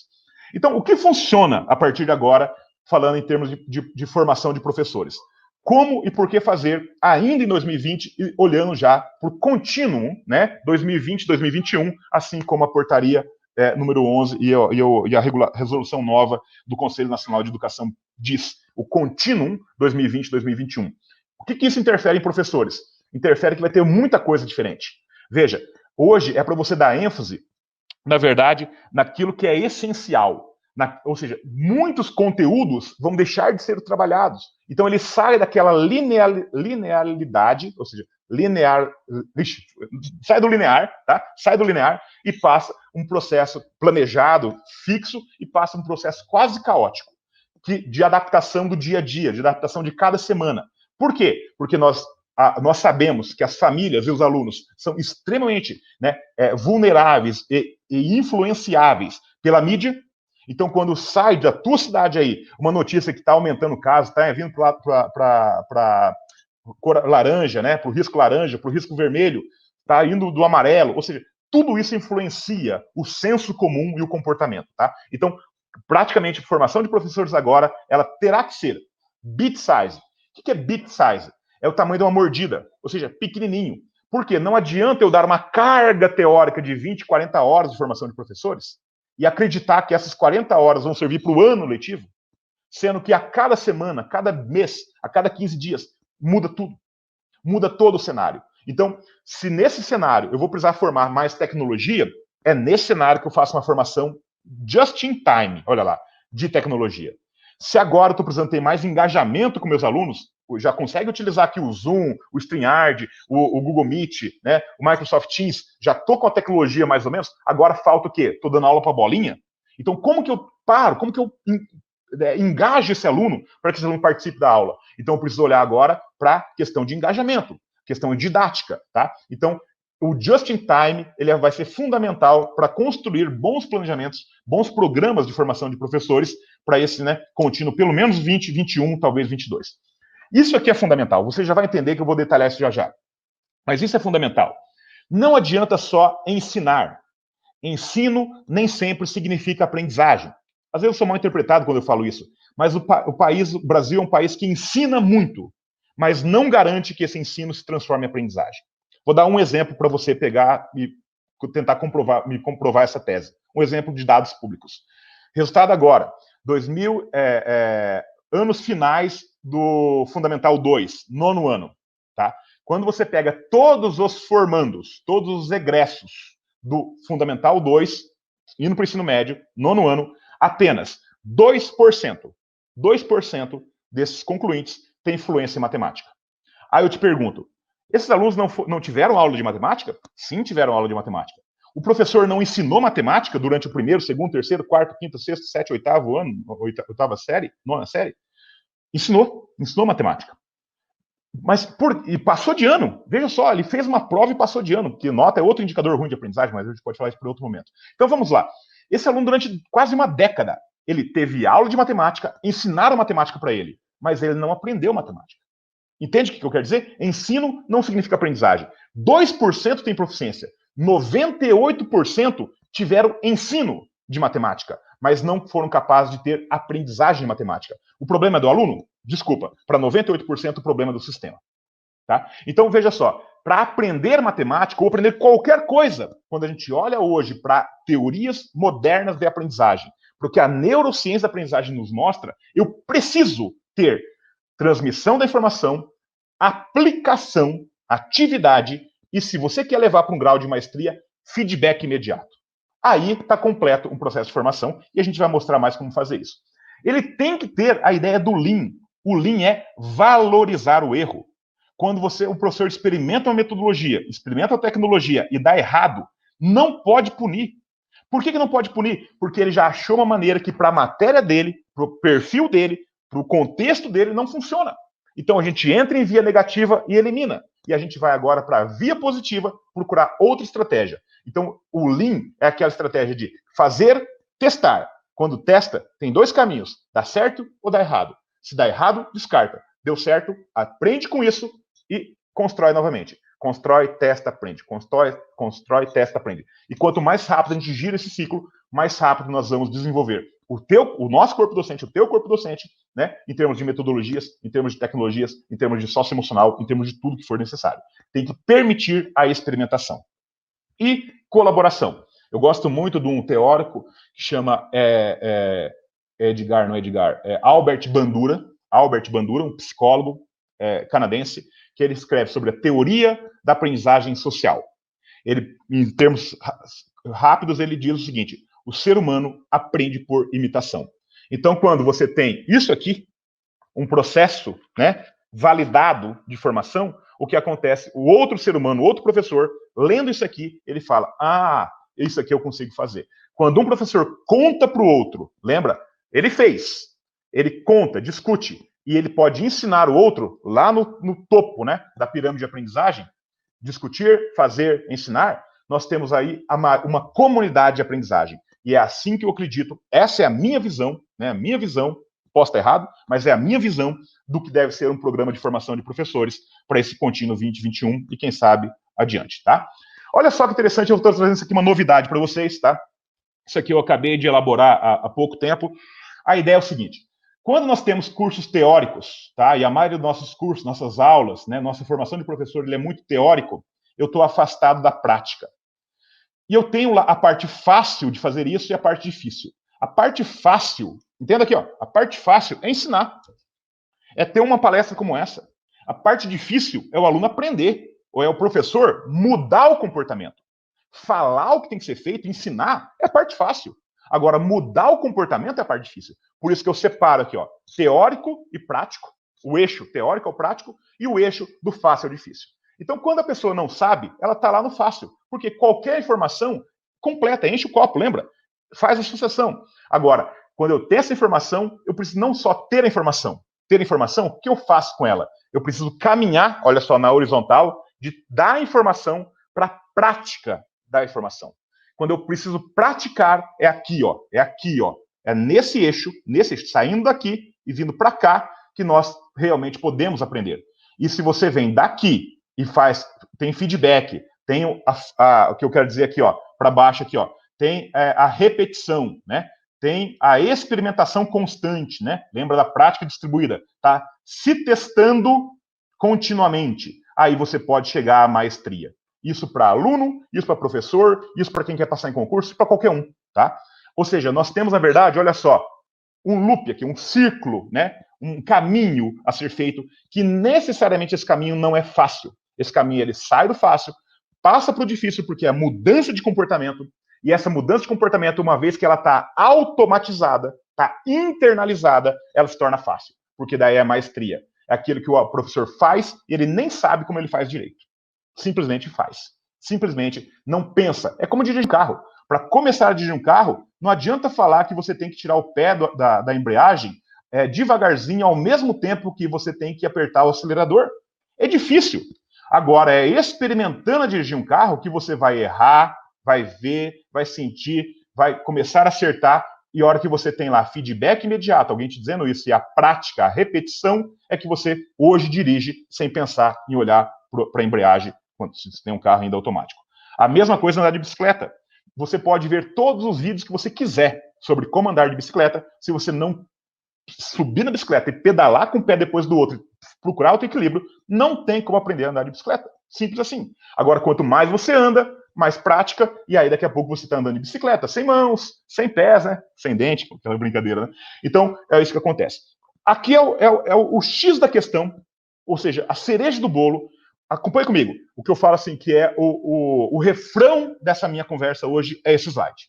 Então, o que funciona a partir de agora, falando em termos de formação de professores? Como e por que fazer ainda em 2020 e olhando já para o contínuo, né, 2020, 2021, assim como a portaria número 11 e a resolução nova do Conselho Nacional de Educação diz, o contínuo 2020-2021. O que isso interfere em professores? Interfere que vai ter muita coisa diferente. Veja, hoje é para você dar ênfase, na verdade, naquilo que é essencial. Ou seja, muitos conteúdos vão deixar de ser trabalhados. Então, ele sai daquela linearidade, ou seja, sai do linear, tá? Sai do linear e passa um processo planejado, fixo, e passa um processo quase caótico de adaptação do dia a dia, de adaptação de cada semana. Por quê? Porque nós sabemos que as famílias e os alunos são extremamente, né, vulneráveis e influenciáveis pela mídia. Então, quando sai da tua cidade aí uma notícia que está aumentando o caso, está vindo para cor laranja, né, para o risco laranja, para o risco vermelho, está indo do amarelo, ou seja, tudo isso influencia o senso comum e o comportamento, tá? Então, praticamente, a formação de professores agora, ela terá que ser bit size. O que é bit size? É o tamanho de uma mordida, ou seja, pequenininho. Por quê? Não adianta eu dar uma carga teórica de 20, 40 horas de formação de professores e acreditar que essas 40 horas vão servir para o ano letivo, sendo que a cada semana, a cada mês, a cada 15 dias, muda tudo. Muda todo o cenário. Então, se nesse cenário eu vou precisar formar mais tecnologia, é nesse cenário que eu faço uma formação just in time, olha lá, de tecnologia. Se agora eu estou precisando ter mais engajamento com meus alunos, já consegue utilizar aqui o Zoom, o StreamYard, o Google Meet, né, o Microsoft Teams, já estou com a tecnologia mais ou menos, agora falta o quê? Estou dando aula para bolinha? Então, como que eu paro? Como que eu engajo esse aluno para que esse aluno participe da aula? Então, eu preciso olhar agora para a questão de engajamento, questão didática, tá? Então, o Just-in-Time, ele vai ser fundamental para construir bons planejamentos, bons programas de formação de professores para esse, né, contínuo, pelo menos 20, 21, talvez 22. Isso aqui é fundamental. Você já vai entender que eu vou detalhar isso já já. Mas isso é fundamental. Não adianta só ensinar. Ensino nem sempre significa aprendizagem. Às vezes eu sou mal interpretado quando eu falo isso, mas o Brasil é um país que ensina muito, mas não garante que esse ensino se transforme em aprendizagem. Vou dar um exemplo para você pegar e tentar comprovar essa tese. Um exemplo de dados públicos. Resultado agora, anos finais do Fundamental 2, nono ano. Tá? Quando você pega todos os formandos, todos os egressos do Fundamental 2, indo para o ensino médio, nono ano, apenas 2% desses concluintes têm fluência em matemática. Aí eu te pergunto, esses alunos não tiveram aula de matemática? Sim, tiveram aula de matemática. O professor não ensinou matemática durante o primeiro, segundo, terceiro, quarto, quinto, sexto, sétimo, oitavo ano, oitava série, nona série? Ensinou matemática. E passou de ano. Veja só, ele fez uma prova e passou de ano, porque nota é outro indicador ruim de aprendizagem, mas a gente pode falar isso por outro momento. Então vamos lá. Esse aluno, durante quase uma década, ele teve aula de matemática, ensinaram matemática para ele, mas ele não aprendeu matemática. Entende o que eu quero dizer? Ensino não significa aprendizagem. 2% tem proficiência. 98% tiveram ensino de matemática, mas não foram capazes de ter aprendizagem de matemática. O problema é do aluno? Desculpa. Para 98% o problema é do sistema. Tá? Então, veja só. Para aprender matemática ou aprender qualquer coisa, quando a gente olha hoje para teorias modernas de aprendizagem, porque a neurociência da aprendizagem nos mostra, eu preciso ter transmissão da informação, aplicação, atividade e, se você quer levar para um grau de maestria, feedback imediato. Aí está completo um processo de formação e a gente vai mostrar mais como fazer isso. Ele tem que ter a ideia do Lean. O Lean é valorizar o erro. Quando o professor experimenta uma metodologia, experimenta a tecnologia e dá errado, não pode punir. Por que não pode punir? Porque ele já achou uma maneira que para a matéria dele, para o perfil dele, para o contexto dele, não funciona. Então a gente entra em via negativa e elimina. E a gente vai agora para a via positiva procurar outra estratégia. Então o Lean é aquela estratégia de fazer, testar. Quando testa, tem dois caminhos. Dá certo ou dá errado. Se dá errado, descarta. Deu certo, aprende com isso e constrói novamente. Constrói, testa, aprende. Constrói, testa, aprende. E quanto mais rápido a gente gira esse ciclo, mais rápido nós vamos desenvolver o nosso corpo docente, o teu corpo docente, né, em termos de metodologias, em termos de tecnologias, em termos de socioemocional, em termos de tudo que for necessário. Tem que permitir a experimentação. E colaboração. Eu gosto muito de um teórico que chama Albert Bandura, um psicólogo canadense, que ele escreve sobre a teoria da aprendizagem social. Ele, em termos rápidos, ele diz o seguinte: o ser humano aprende por imitação. Então, quando você tem isso aqui, um processo, né, validado de formação, o que acontece? O outro ser humano, o outro professor, lendo isso aqui, ele fala: isso aqui eu consigo fazer. Quando um professor conta para o outro, lembra? Ele fez, ele conta, discute, e ele pode ensinar o outro lá no topo, né, da pirâmide de aprendizagem, discutir, fazer, ensinar. Nós temos aí uma comunidade de aprendizagem. E é assim que eu acredito, essa é a minha visão, né? A minha visão, posso estar errado, mas é a minha visão do que deve ser um programa de formação de professores para esse contínuo 2021 e, quem sabe, adiante, tá? Olha só que interessante, eu estou trazendo isso aqui, uma novidade para vocês, tá? Isso aqui eu acabei de elaborar há pouco tempo. A ideia é o seguinte: quando nós temos cursos teóricos, tá? E a maioria dos nossos cursos, nossas aulas, né? Nossa formação de professor, ele é muito teórico, eu estou afastado da prática. E eu tenho lá a parte fácil de fazer isso e a parte difícil. A parte fácil, entenda aqui, ó, a parte fácil é ensinar. É ter uma palestra como essa. A parte difícil é o aluno aprender, ou é o professor mudar o comportamento. Falar o que tem que ser feito, ensinar, é a parte fácil. Agora, mudar o comportamento é a parte difícil. Por isso que eu separo aqui, ó, teórico e prático. O eixo teórico ao prático e o eixo do fácil ao difícil. Então, quando a pessoa não sabe, ela está lá no fácil, porque qualquer informação completa, enche o copo, lembra? Faz a associação. Agora, quando eu tenho essa informação, eu preciso não só ter a informação. Ter a informação, o que eu faço com ela? Eu preciso caminhar, olha só, na horizontal, de dar a informação para a prática da informação. Quando eu preciso praticar, é aqui, ó. É aqui, ó. É nesse eixo, saindo daqui e vindo para cá, que nós realmente podemos aprender. E se você vem daqui e tem feedback, tem o que eu quero dizer aqui, ó, para baixo aqui, ó, tem a repetição, né? Tem a experimentação constante, né? Lembra da prática distribuída? Tá se testando continuamente. Aí você pode chegar à maestria. Isso para aluno, isso para professor, isso para quem quer passar em concurso, para qualquer um, tá? Ou seja, nós temos, na verdade, olha só, um loop aqui, um círculo, né? Um caminho a ser feito, que necessariamente esse caminho não é fácil. Esse caminho, ele sai do fácil, passa para o difícil, porque é a mudança de comportamento, e essa mudança de comportamento, uma vez que ela está automatizada, está internalizada, ela se torna fácil, porque daí é a maestria. É aquilo que o professor faz e ele nem sabe como ele faz direito. Simplesmente faz. Simplesmente não pensa. É como dirigir um carro. Para começar a dirigir um carro, não adianta falar que você tem que tirar o pé da embreagem devagarzinho, ao mesmo tempo que você tem que apertar o acelerador. É difícil. Agora, é experimentando a dirigir um carro que você vai errar, vai ver, vai sentir, vai começar a acertar, e a hora que você tem lá feedback imediato, alguém te dizendo isso, e a prática, a repetição, é que você hoje dirige sem pensar em olhar para a embreagem, quando você tem um carro ainda automático. A mesma coisa andar de bicicleta. Você pode ver todos os vídeos que você quiser sobre como andar de bicicleta, se você não subir na bicicleta e pedalar com um pé depois do outro, procurar o equilíbrio, não tem como aprender a andar de bicicleta. Simples assim. Agora, quanto mais você anda, mais prática, e aí daqui a pouco você está andando de bicicleta, sem mãos, sem pés, né? Sem dente, aquela brincadeira, né? Então, é isso que acontece. Aqui é o X da questão, ou seja, a cereja do bolo. Acompanhe comigo. O que eu falo assim, que é o refrão dessa minha conversa hoje é esse slide.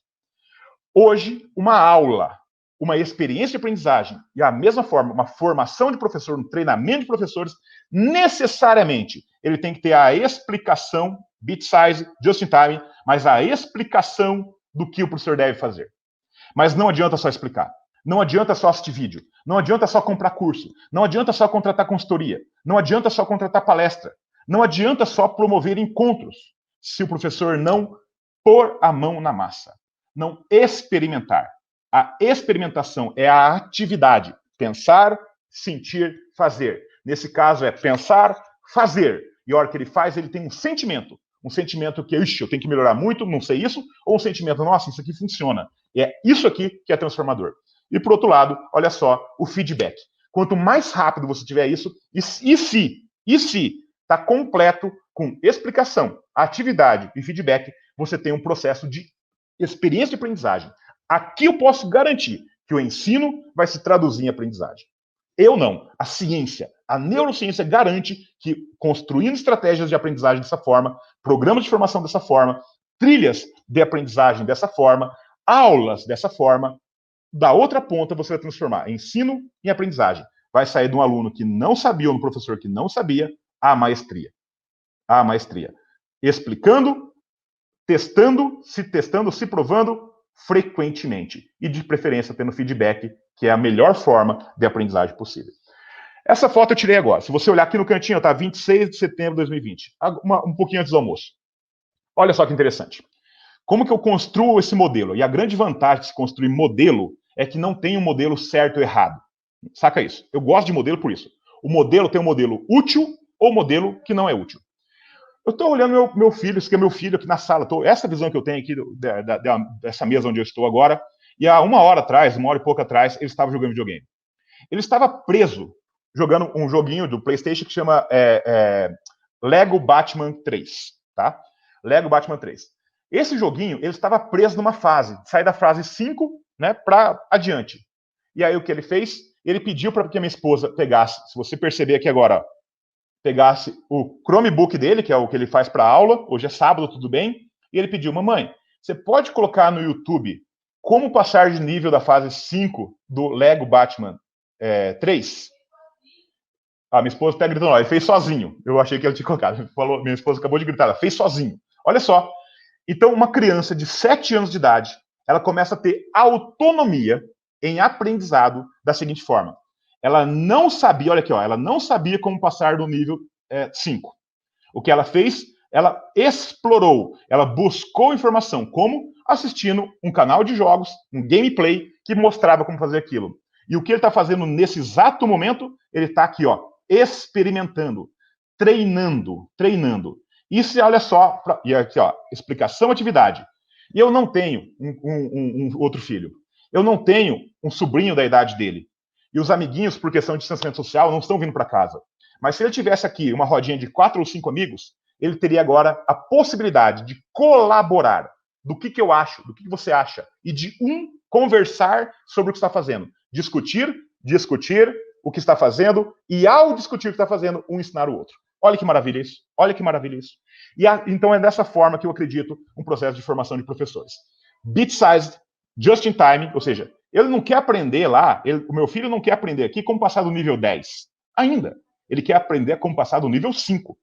Hoje, uma aula, uma experiência de aprendizagem e a mesma forma, uma formação de professor, um treinamento de professores, necessariamente ele tem que ter a explicação, bit size, just in time, mas a explicação do que o professor deve fazer. Mas não adianta só explicar. Não adianta só assistir vídeo. Não adianta só comprar curso. Não adianta só contratar consultoria. Não adianta só contratar palestra. Não adianta só promover encontros se o professor não pôr a mão na massa. Não experimentar. A experimentação é a atividade. Pensar, sentir, fazer. Nesse caso é pensar, fazer. E a hora que ele faz, ele tem um sentimento. Um sentimento que, eu tenho que melhorar muito, não sei isso. Ou um sentimento, nossa, isso aqui funciona. É isso aqui que é transformador. E por outro lado, olha só, o feedback. Quanto mais rápido você tiver isso, e se está completo com explicação, atividade e feedback, você tem um processo de experiência de aprendizagem. Aqui eu posso garantir que o ensino vai se traduzir em aprendizagem. Eu não. A ciência, a neurociência garante que construindo estratégias de aprendizagem dessa forma, programas de formação dessa forma, trilhas de aprendizagem dessa forma, aulas dessa forma, da outra ponta você vai transformar ensino em aprendizagem. Vai sair de um aluno que não sabia ou um professor que não sabia à maestria. À maestria. Explicando, testando, se provando frequentemente. E de preferência tendo feedback, que é a melhor forma de aprendizagem possível. Essa foto eu tirei agora. Se você olhar aqui no cantinho, tá 26 de setembro de 2020. Um pouquinho antes do almoço. Olha só que interessante. Como que eu construo esse modelo? E a grande vantagem de se construir modelo é que não tem um modelo certo ou errado. Saca isso? Eu gosto de modelo por isso. O modelo tem um modelo útil ou modelo que não é útil. Eu estou olhando meu filho, esse que é meu filho aqui na sala. Essa visão que eu tenho aqui dessa mesa onde eu estou agora. E há uma hora e pouco atrás, ele estava jogando videogame. Ele estava preso jogando um joguinho do PlayStation que chama Lego Batman 3. Tá? Lego Batman 3. Esse joguinho, ele estava preso numa fase. Sai da fase 5, né, para adiante. E aí o que ele fez? Ele pediu para que a minha esposa pegasse, se você perceber aqui agora, ó, pegasse o Chromebook dele, que é o que ele faz para aula, hoje é sábado, tudo bem, e ele pediu, mamãe, você pode colocar no YouTube como passar de nível da fase 5 do Lego Batman 3? Ah, minha esposa até gritou, não, ele fez sozinho. Eu achei que ela tinha colocado. Falou, minha esposa acabou de gritar, ela fez sozinho. Olha só. Então, uma criança de 7 anos de idade, ela começa a ter autonomia em aprendizado da seguinte forma. Ela não sabia, olha aqui, ó, ela não sabia como passar do nível 5. O que ela fez? Ela explorou, ela buscou informação, como assistindo um canal de jogos, um gameplay, que mostrava como fazer aquilo. E o que ele está fazendo nesse exato momento? Ele está aqui, ó, experimentando, treinando. Isso, olha só, e aqui, ó, explicação, atividade. E eu não tenho um outro filho. Eu não tenho um sobrinho da idade dele. E os amiguinhos, por questão de distanciamento social, não estão vindo para casa. Mas se ele tivesse aqui uma rodinha de 4 ou 5 amigos, ele teria agora a possibilidade de colaborar do que eu acho, do que você acha, e de conversar sobre o que está fazendo. Discutir o que está fazendo, e ao discutir o que está fazendo, ensinar o outro. Olha que maravilha isso. Olha que maravilha isso. Então é dessa forma que eu acredito um processo de formação de professores. Bit-sized, just in time, ou seja, ele não quer aprender lá, o meu filho não quer aprender aqui como passar do nível 10. Ainda. Ele quer aprender como passar do nível 5.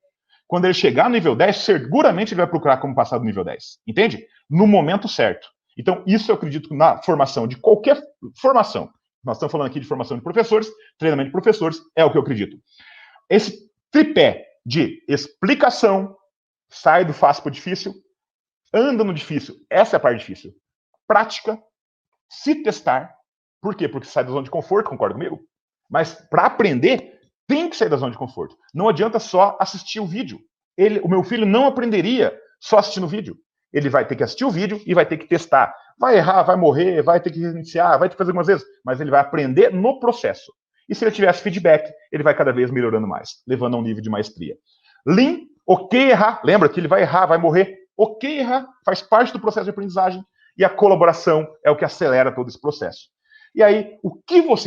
Quando ele chegar no nível 10, seguramente ele vai procurar como passar do nível 10. Entende? No momento certo. Então, isso eu acredito na formação de qualquer formação. Nós estamos falando aqui de formação de professores, treinamento de professores, é o que eu acredito. Esse tripé de explicação, sai do fácil para o difícil, anda no difícil, essa é a parte difícil. Prática, se testar. Por quê? Porque sai da zona de conforto, concorda comigo? Mas para aprender, tem que sair da zona de conforto. Não adianta só assistir o vídeo. O meu filho não aprenderia só assistindo o vídeo. Ele vai ter que assistir o vídeo e vai ter que testar. Vai errar, vai morrer, vai ter que reiniciar, vai ter que fazer algumas vezes, mas ele vai aprender no processo. E se ele tivesse feedback, ele vai cada vez melhorando mais, levando a um nível de maestria. Lean, ok errar. Lembra que ele vai errar, vai morrer. Ok errar, faz parte do processo de aprendizagem. E a colaboração é o que acelera todo esse processo. E aí,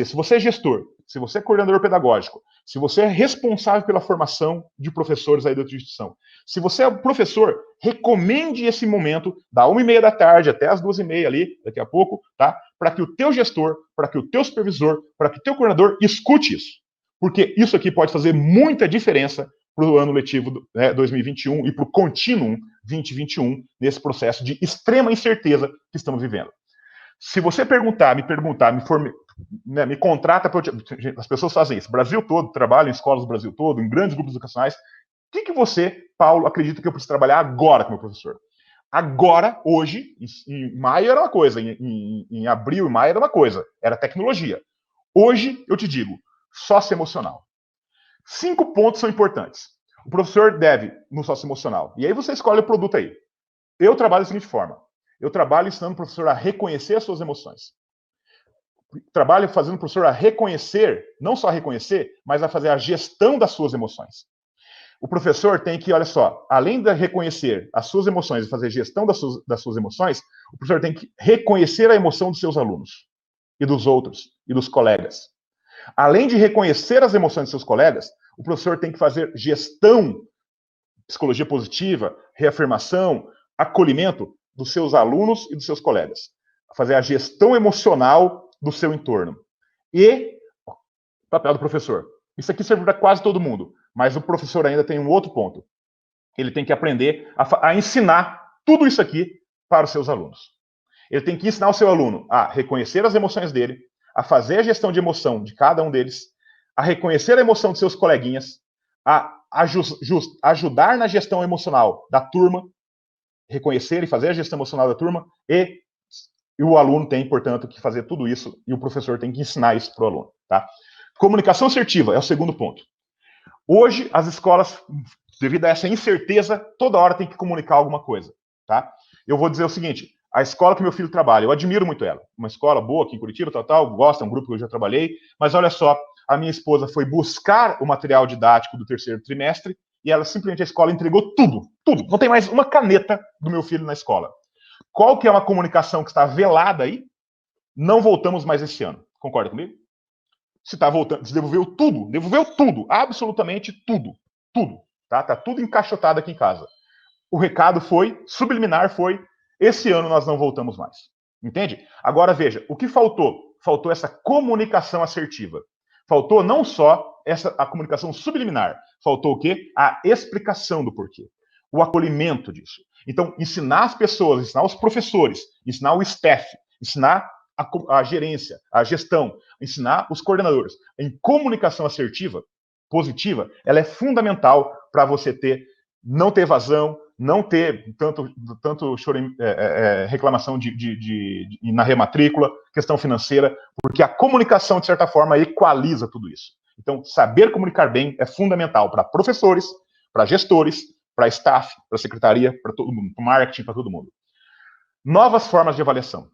se você é gestor, se você é coordenador pedagógico, se você é responsável pela formação de professores aí da tua instituição, se você é professor, recomende esse momento da 1h30 da tarde até as 2h30 ali, daqui a pouco, tá? Para que o teu gestor, para que o teu supervisor, para que o teu coordenador escute isso. Porque isso aqui pode fazer muita diferença para o ano letivo 2021 e para o contínuo 2021, nesse processo de extrema incerteza que estamos vivendo. Se você me contrata, as pessoas fazem isso, Brasil todo, trabalham em escolas do Brasil todo, em grandes grupos educacionais. O que você, Paulo, acredita que eu preciso trabalhar agora com o meu professor? Agora, hoje, em maio era uma coisa, em abril e maio era uma coisa, era tecnologia. Hoje, eu te digo, socioemocional. 5 pontos são importantes. O professor deve, no socioemocional, e aí você escolhe o produto aí. Eu trabalho da seguinte forma. Eu trabalho ensinando o professor a reconhecer as suas emoções. Trabalho fazendo o professor a reconhecer, não só a reconhecer, mas a fazer a gestão das suas emoções. O professor tem que, olha só, além de reconhecer as suas emoções e fazer gestão das suas emoções, o professor tem que reconhecer a emoção dos seus alunos, e dos outros, e dos colegas. Além de reconhecer as emoções dos seus colegas, o professor tem que fazer gestão, psicologia positiva, reafirmação, acolhimento dos seus alunos e dos seus colegas. Fazer a gestão emocional do seu entorno. E o papel do professor. Isso aqui serve para quase todo mundo, mas o professor ainda tem um outro ponto. Ele tem que aprender a ensinar tudo isso aqui para os seus alunos. Ele tem que ensinar o seu aluno a reconhecer as emoções dele, a fazer a gestão de emoção de cada um deles, a reconhecer a emoção de seus coleguinhas, a ajudar na gestão emocional da turma, reconhecer e fazer a gestão emocional da turma, e o aluno tem, portanto, que fazer tudo isso, e o professor tem que ensinar isso para o aluno. Tá? Comunicação assertiva é o segundo ponto. Hoje, as escolas, devido a essa incerteza, toda hora tem que comunicar alguma coisa. Tá? Eu vou dizer o seguinte, a escola que meu filho trabalha, eu admiro muito ela. Uma escola boa aqui em Curitiba, gosta, é um grupo que eu já trabalhei, mas olha só, a minha esposa foi buscar o material didático do 3º trimestre e ela simplesmente, a escola entregou tudo. Não tem mais uma caneta do meu filho na escola. Qual que é uma comunicação que está velada aí? Não voltamos mais esse ano. Concorda comigo? Se está voltando, se devolveu tudo, absolutamente tudo. Tá tudo encaixotado aqui em casa. O recado foi, subliminar foi, esse ano nós não voltamos mais. Entende? Agora veja, o que faltou? Faltou essa comunicação assertiva. Faltou não só a comunicação subliminar, faltou o quê? A explicação do porquê, o acolhimento disso. Então, ensinar as pessoas, ensinar os professores, ensinar o staff, ensinar a gerência, a gestão, ensinar os coordenadores em comunicação assertiva, positiva, ela é fundamental para você não ter evasão, não ter tanto reclamação na rematrícula, questão financeira, porque a comunicação, de certa forma, equaliza tudo isso. Então, saber comunicar bem é fundamental para professores, para gestores, para staff, para secretaria, para todo mundo, para marketing, para todo mundo. Novas formas de avaliação.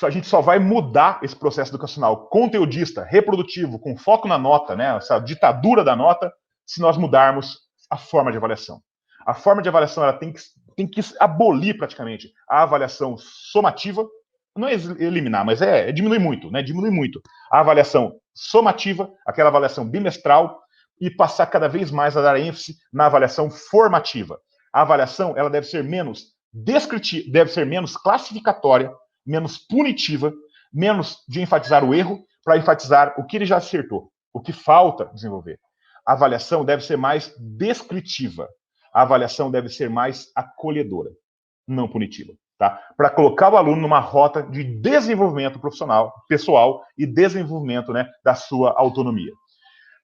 A gente só vai mudar esse processo educacional conteudista, reprodutivo, com foco na nota, né, essa ditadura da nota, se nós mudarmos a forma de avaliação. A forma de avaliação ela tem que abolir praticamente a avaliação somativa, não é eliminar, mas diminuir muito, né? Diminui muito. A avaliação somativa, aquela avaliação bimestral, e passar cada vez mais a dar ênfase na avaliação formativa. A avaliação ela deve ser menos descritiva, deve ser menos classificatória, menos punitiva, menos de enfatizar o erro, para enfatizar o que ele já acertou, o que falta desenvolver. A avaliação deve ser mais descritiva. A avaliação deve ser mais acolhedora, não punitiva, tá? Para colocar o aluno numa rota de desenvolvimento profissional, pessoal e desenvolvimento, né, da sua autonomia.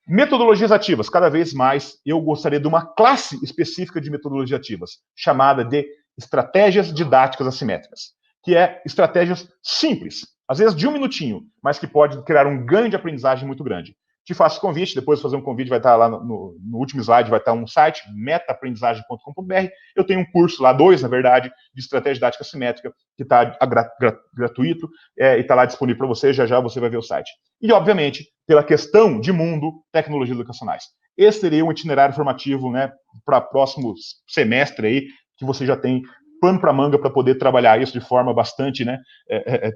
Metodologias ativas, cada vez mais eu gostaria de uma classe específica de metodologias ativas, chamada de estratégias didáticas assimétricas, que é estratégias simples, às vezes de 1 minutinho, mas que pode criar um ganho de aprendizagem muito grande. Te faço convite, depois de fazer um convite, vai estar lá no último slide, vai estar um site, metaaprendizagem.com.br. Eu tenho um curso lá, 2, na verdade, de estratégia didática assimétrica, que está gratuito, e está lá disponível para você, já você vai ver o site. E, obviamente, pela questão de mundo, tecnologias educacionais. Esse seria um itinerário formativo, né, para próximo semestre aí, que você já tem pano para manga para poder trabalhar isso de forma bastante, né,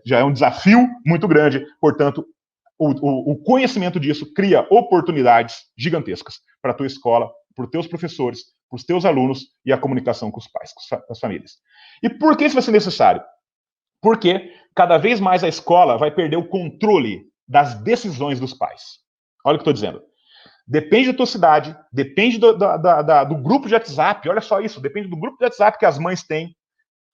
já é um desafio muito grande, portanto, o conhecimento disso cria oportunidades gigantescas para a tua escola, para os teus professores, para os teus alunos e a comunicação com os pais, com as famílias. E por que isso vai ser necessário? Porque cada vez mais a escola vai perder o controle das decisões dos pais. Olha o que eu estou dizendo. Depende da tua cidade, depende do grupo de WhatsApp, olha só isso, depende do grupo de WhatsApp que as mães têm,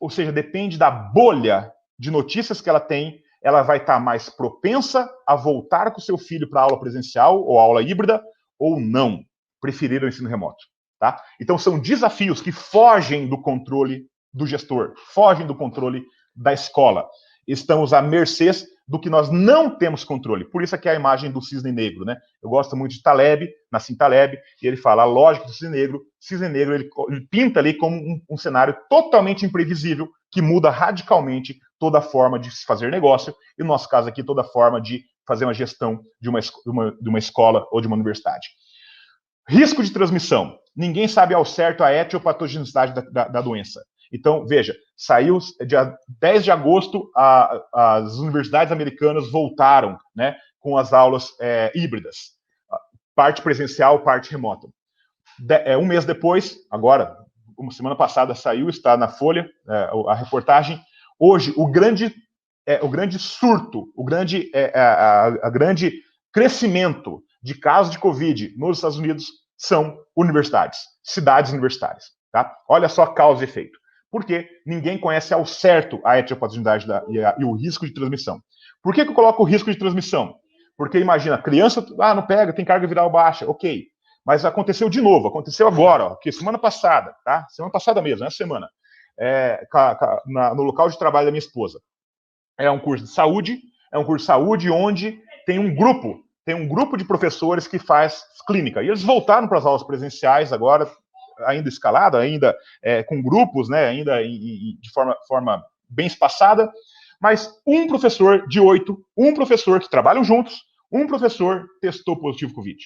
ou seja, depende da bolha de notícias que ela tem, ela vai estar mais propensa a voltar com o seu filho para aula presencial ou aula híbrida, ou não, preferir o ensino remoto. Tá? Então, são desafios que fogem do controle do gestor, fogem do controle da escola. Estamos à mercê do que nós não temos controle. Por isso aqui é a imagem do cisne negro, né? Eu gosto muito de Taleb, Nassim Taleb, e ele fala a lógica do cisne negro ele pinta ali como um cenário totalmente imprevisível, que muda radicalmente toda a forma de se fazer negócio, e no nosso caso aqui, toda a forma de fazer uma gestão de uma escola ou de uma universidade. Risco de transmissão. Ninguém sabe ao certo a etiopatogenicidade da doença. Então, veja, saiu dia 10 de agosto, as universidades americanas voltaram, né, com as aulas híbridas. Parte presencial, parte remota. Um mês depois, agora, uma semana passada saiu, está na Folha, a reportagem. Hoje, o grande surto, o grande crescimento de casos de Covid nos Estados Unidos são universidades, cidades universitárias. Tá? Olha só causa e efeito. Porque ninguém conhece ao certo a etiopatogenicidade e o risco de transmissão. Por que eu coloco o risco de transmissão? Porque imagina, criança, não pega, tem carga viral baixa, ok. Mas aconteceu de novo, aconteceu agora, ó, que semana passada, tá? Semana passada mesmo, essa semana, no local de trabalho da minha esposa. É um curso de saúde onde tem um grupo de professores que faz clínica. E eles voltaram para as aulas presenciais agora, ainda escalado, ainda com grupos, né, ainda de forma bem espaçada, mas um professor de 8, um professor que trabalham juntos, um professor testou positivo Covid.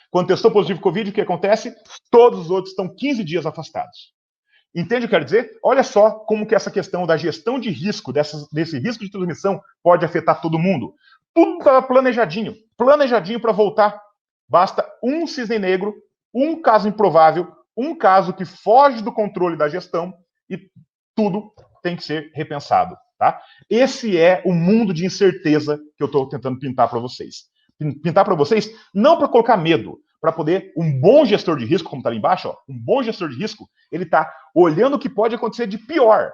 Quando testou positivo Covid, o que acontece? Todos os outros estão 15 dias afastados. Entende o que eu quero dizer? Olha só como que essa questão da gestão de risco, desse risco de transmissão, pode afetar todo mundo. Tudo estava planejadinho para voltar. Basta um cisne negro, um caso improvável, um caso que foge do controle da gestão e tudo tem que ser repensado. Tá? Esse é o mundo de incerteza que eu estou tentando pintar para vocês. pintar para vocês, não para colocar medo, para poder, um bom gestor de risco, como está ali embaixo, ó, um bom gestor de risco, ele está olhando o que pode acontecer de pior.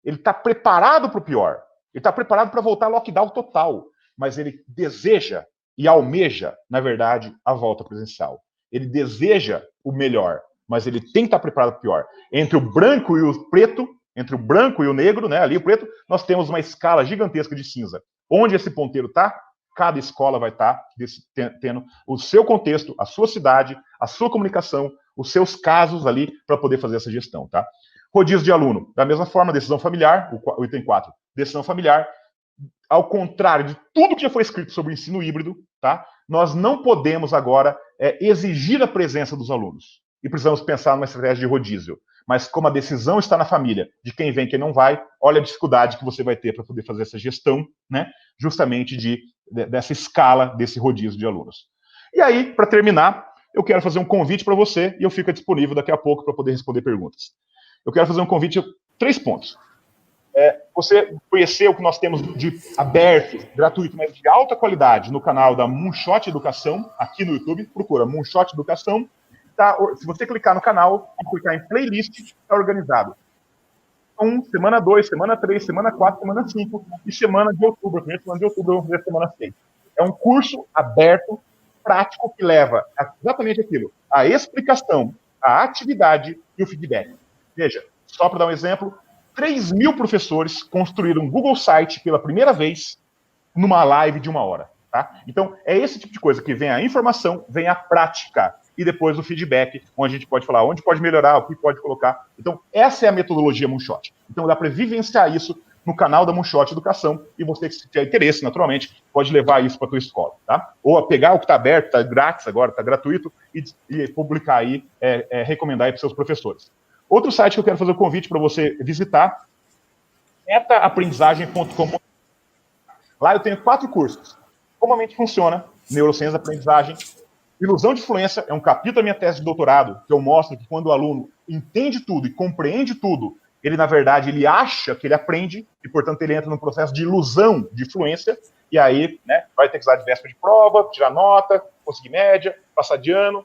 Ele está preparado para o pior. Ele está preparado para voltar ao lockdown total. Mas ele deseja e almeja, na verdade, a volta presencial. Ele deseja o melhor, mas ele tem que estar preparado para o pior. Entre o branco e o preto, entre o branco e o negro, né, ali o preto, nós temos uma escala gigantesca de cinza. Onde esse ponteiro está, cada escola vai estar tendo o seu contexto, a sua cidade, a sua comunicação, os seus casos ali para poder fazer essa gestão, tá? Rodízio de aluno, da mesma forma, decisão familiar, o item 4, decisão familiar, ao contrário de tudo que já foi escrito sobre o ensino híbrido, tá? Nós não podemos agora exigir a presença dos alunos. E precisamos pensar numa estratégia de rodízio. Mas como a decisão está na família, de quem vem e quem não vai, olha a dificuldade que você vai ter para poder fazer essa gestão, né? Justamente dessa escala, desse rodízio de alunos. E aí, para terminar, eu quero fazer um convite para você, e eu fico disponível daqui a pouco para poder responder perguntas. Eu quero fazer um convite, 3 pontos. Você conhecer o que nós temos de aberto, gratuito, mas de alta qualidade no canal da Moonshot Educação, aqui no YouTube, procura Moonshot Educação. Tá, se você clicar no canal e clicar em playlist, está organizado. Semana 2, semana 3, semana 4, semana 5 e semana de outubro. A primeira semana de outubro eu vou fazer a semana 6. É um curso aberto, prático, que leva exatamente aquilo, a explicação, a atividade e o feedback. Veja, só para dar um exemplo, 3.000 professores construíram um Google Site pela primeira vez numa live de 1 hora. Tá? Então, é esse tipo de coisa que vem a informação, vem a prática e depois o feedback, onde a gente pode falar onde pode melhorar, o que pode colocar. Então, essa é a metodologia Moonshot. Então, dá para vivenciar isso no canal da Moonshot Educação e você que tiver interesse, naturalmente, pode levar isso para a tua escola. Tá? Ou a pegar o que está aberto, está grátis agora, está gratuito, e publicar aí, recomendar aí para seus professores. Outro site que eu quero fazer o convite para você visitar, metaaprendizagem.com. Lá eu tenho 4 cursos. Como a mente funciona, neurociência da aprendizagem, ilusão de fluência, é um capítulo da minha tese de doutorado, que eu mostro que quando o aluno entende tudo e compreende tudo, ele, na verdade, ele acha que ele aprende, e, portanto, ele entra num processo de ilusão de fluência, e aí, né, vai ter que usar de véspera de prova, tirar nota, conseguir média, passar de ano,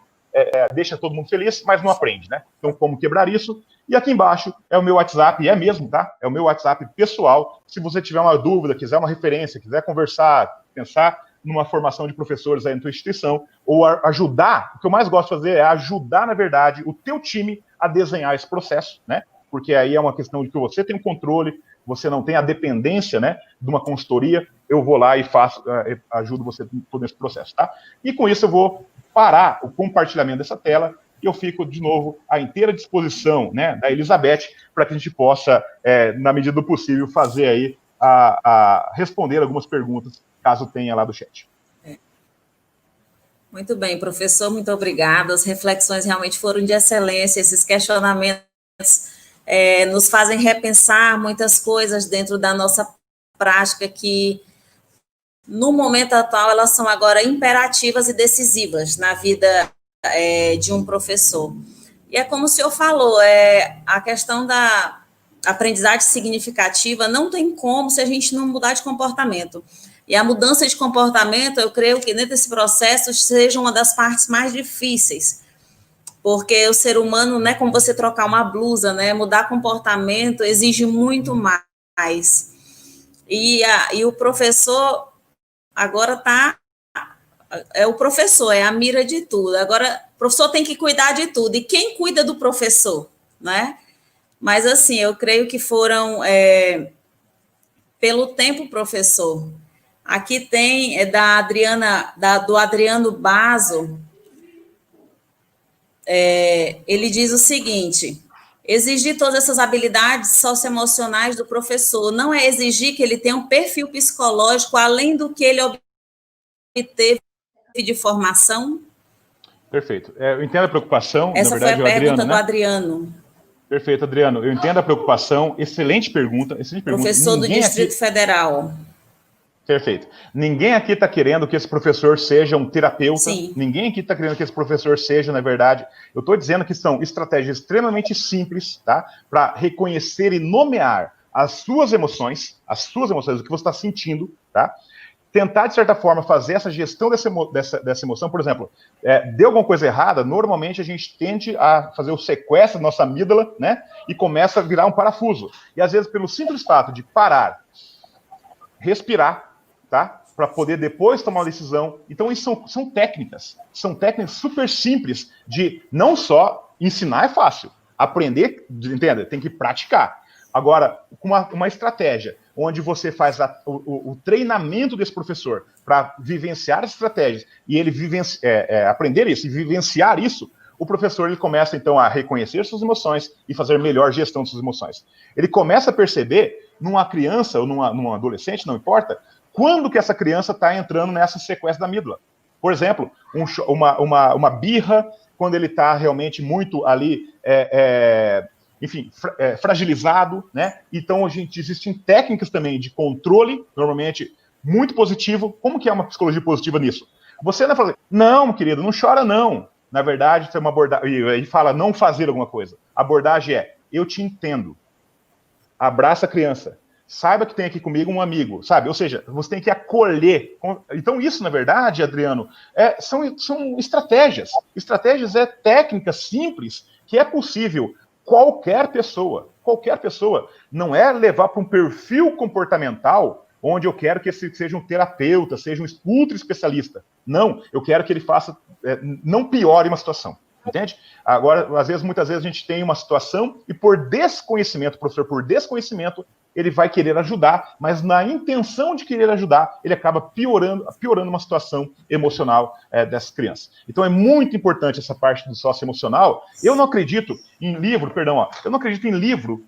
deixa todo mundo feliz, mas não aprende, né? Então, como quebrar isso? E aqui embaixo é o meu WhatsApp, e é mesmo, tá? É o meu WhatsApp pessoal. Se você tiver uma dúvida, quiser uma referência, quiser conversar, pensar numa formação de professores aí na tua instituição, ou ajudar, o que eu mais gosto de fazer é ajudar, na verdade, o teu time a desenhar esse processo, né? Porque aí é uma questão de que você tem o controle, você não tem a dependência, né, de uma consultoria, eu vou lá e faço, ajudo você todo nesse processo, tá? E com isso eu vou parar o compartilhamento dessa tela e eu fico, de novo, à inteira disposição, né, da Elizabeth, para que a gente possa, na medida do possível, fazer aí, responder algumas perguntas, caso tenha lá do chat. Muito bem, professor, muito obrigada. As reflexões realmente foram de excelência, esses questionamentos nos fazem repensar muitas coisas dentro da nossa prática que, no momento atual, elas são agora imperativas e decisivas na vida de um professor. E é como o senhor falou, a questão da aprendizagem significativa não tem como se a gente não mudar de comportamento. E a mudança de comportamento, eu creio que dentro desse processo seja uma das partes mais difíceis, porque o ser humano, né, como você trocar uma blusa, né, mudar comportamento exige muito mais. E o professor agora o professor, é a mira de tudo. Agora, o professor tem que cuidar de tudo. E quem cuida do professor, né? Mas, assim, eu creio que foram, pelo tempo, professor. Aqui tem, da Adriana, do Adriano Basso, ele diz o seguinte: exigir todas essas habilidades socioemocionais do professor não é exigir que ele tenha um perfil psicológico além do que ele obteve de formação? Perfeito. Eu entendo a preocupação. Essa na verdade, foi a pergunta Adriano, do Adriano. Perfeito, Adriano. Eu entendo a preocupação. Excelente pergunta. Professor do Distrito Federal. Perfeito. Ninguém aqui está querendo que esse professor seja um terapeuta. Sim. Ninguém aqui está querendo que esse professor seja, na verdade. Eu estou dizendo que são estratégias extremamente simples, tá? Para reconhecer e nomear as suas emoções, o que você está sentindo, tá? tentar, de certa forma, fazer essa gestão dessa emoção. Por exemplo, deu alguma coisa errada, normalmente a gente tende a fazer o sequestro da nossa amígdala, né? E começa a virar um parafuso. E às vezes, pelo simples fato de parar, respirar, tá? Para poder depois tomar uma decisão. Então, isso são técnicas super simples de não só ensinar é fácil, aprender, entenda, tem que praticar. Agora, com uma estratégia onde você faz o treinamento desse professor para vivenciar as estratégias e ele aprender isso e vivenciar isso, o professor ele começa, então, a reconhecer suas emoções e fazer melhor gestão de suas emoções. Ele começa a perceber, numa criança ou num adolescente, não importa, quando que essa criança está entrando nessa sequência da amígdala. Por exemplo, uma birra, quando ele está realmente muito ali, fragilizado, né? Então, existem técnicas também de controle, normalmente muito positivo. Como que é uma psicologia positiva nisso? Você não fala, não, querido, não chora não. Na verdade, tem uma abordagem, ele fala não fazer alguma coisa. A abordagem é, eu te entendo. Abraça a criança. Saiba que tem aqui comigo um amigo, sabe? Ou seja, você tem que acolher. Então, isso, na verdade, Adriano, são estratégias. Estratégias técnicas simples que é possível qualquer pessoa, não é levar para um perfil comportamental onde eu quero que esse seja um terapeuta, seja um ultra especialista. Não, eu quero que ele faça, não piore uma situação. Entende? Agora, muitas vezes a gente tem uma situação e por desconhecimento, professor, por desconhecimento, ele vai querer ajudar, mas na intenção de querer ajudar, ele acaba piorando uma situação emocional dessas crianças. Então é muito importante essa parte do socioemocional. Eu não acredito em livro,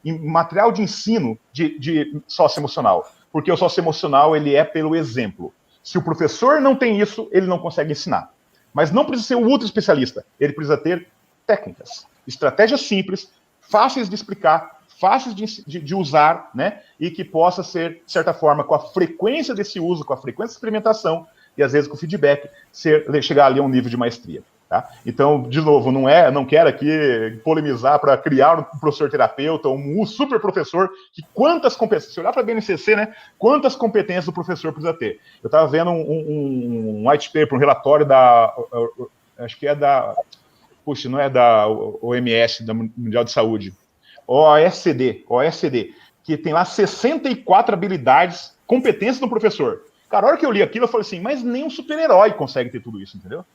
em material de ensino de socioemocional, porque o socioemocional ele é pelo exemplo. Se o professor não tem isso, ele não consegue ensinar. Mas não precisa ser um ultra especialista, ele precisa ter técnicas, estratégias simples, fáceis de explicar, fáceis de usar, né? E que possa ser, de certa forma, com a frequência desse uso, com a frequência de experimentação e, às vezes, com o feedback, chegar ali a um nível de maestria. Tá? Então, de novo, não quero aqui polemizar para criar um professor terapeuta, um super professor, que quantas competências, se olhar para a BNCC, né, quantas competências o professor precisa ter. Eu estava vendo um white paper, um relatório acho que é não é da OMS, da Mundial de Saúde, OECD, que tem lá 64 habilidades, competências do professor. Cara, a hora que eu li aquilo, eu falei assim, mas nem um super-herói consegue ter tudo isso, entendeu?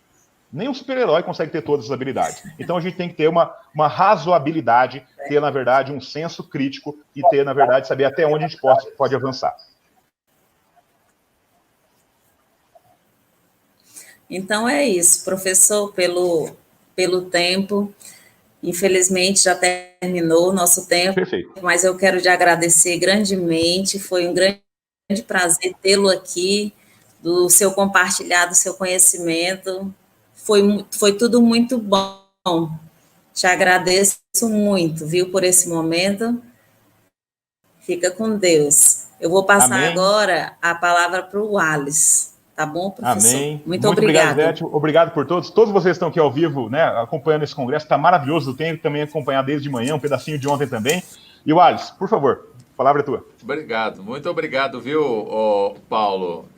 Nem um super-herói consegue ter todas essas habilidades. Então a gente tem que ter uma razoabilidade, ter, na verdade, um senso crítico e ter, na verdade, saber até onde a gente pode avançar. Então é isso, professor, pelo tempo. Infelizmente já terminou o nosso tempo. Perfeito. Mas eu quero te agradecer grandemente. Foi um grande prazer tê-lo aqui, do seu compartilhar do seu conhecimento. Foi tudo muito bom. Te agradeço muito, viu, por esse momento. Fica com Deus. Eu vou passar agora a palavra para o Wallace. Tá bom, professor? Amém. Muito obrigado. Obrigado, Beth. Obrigado por todos. Todos vocês estão aqui ao vivo, né, acompanhando esse congresso. Está maravilhoso. Eu tenho também acompanhado desde de manhã, um pedacinho de ontem também. E o Wallace, por favor, a palavra é tua. Obrigado. Muito obrigado, viu, Paulo?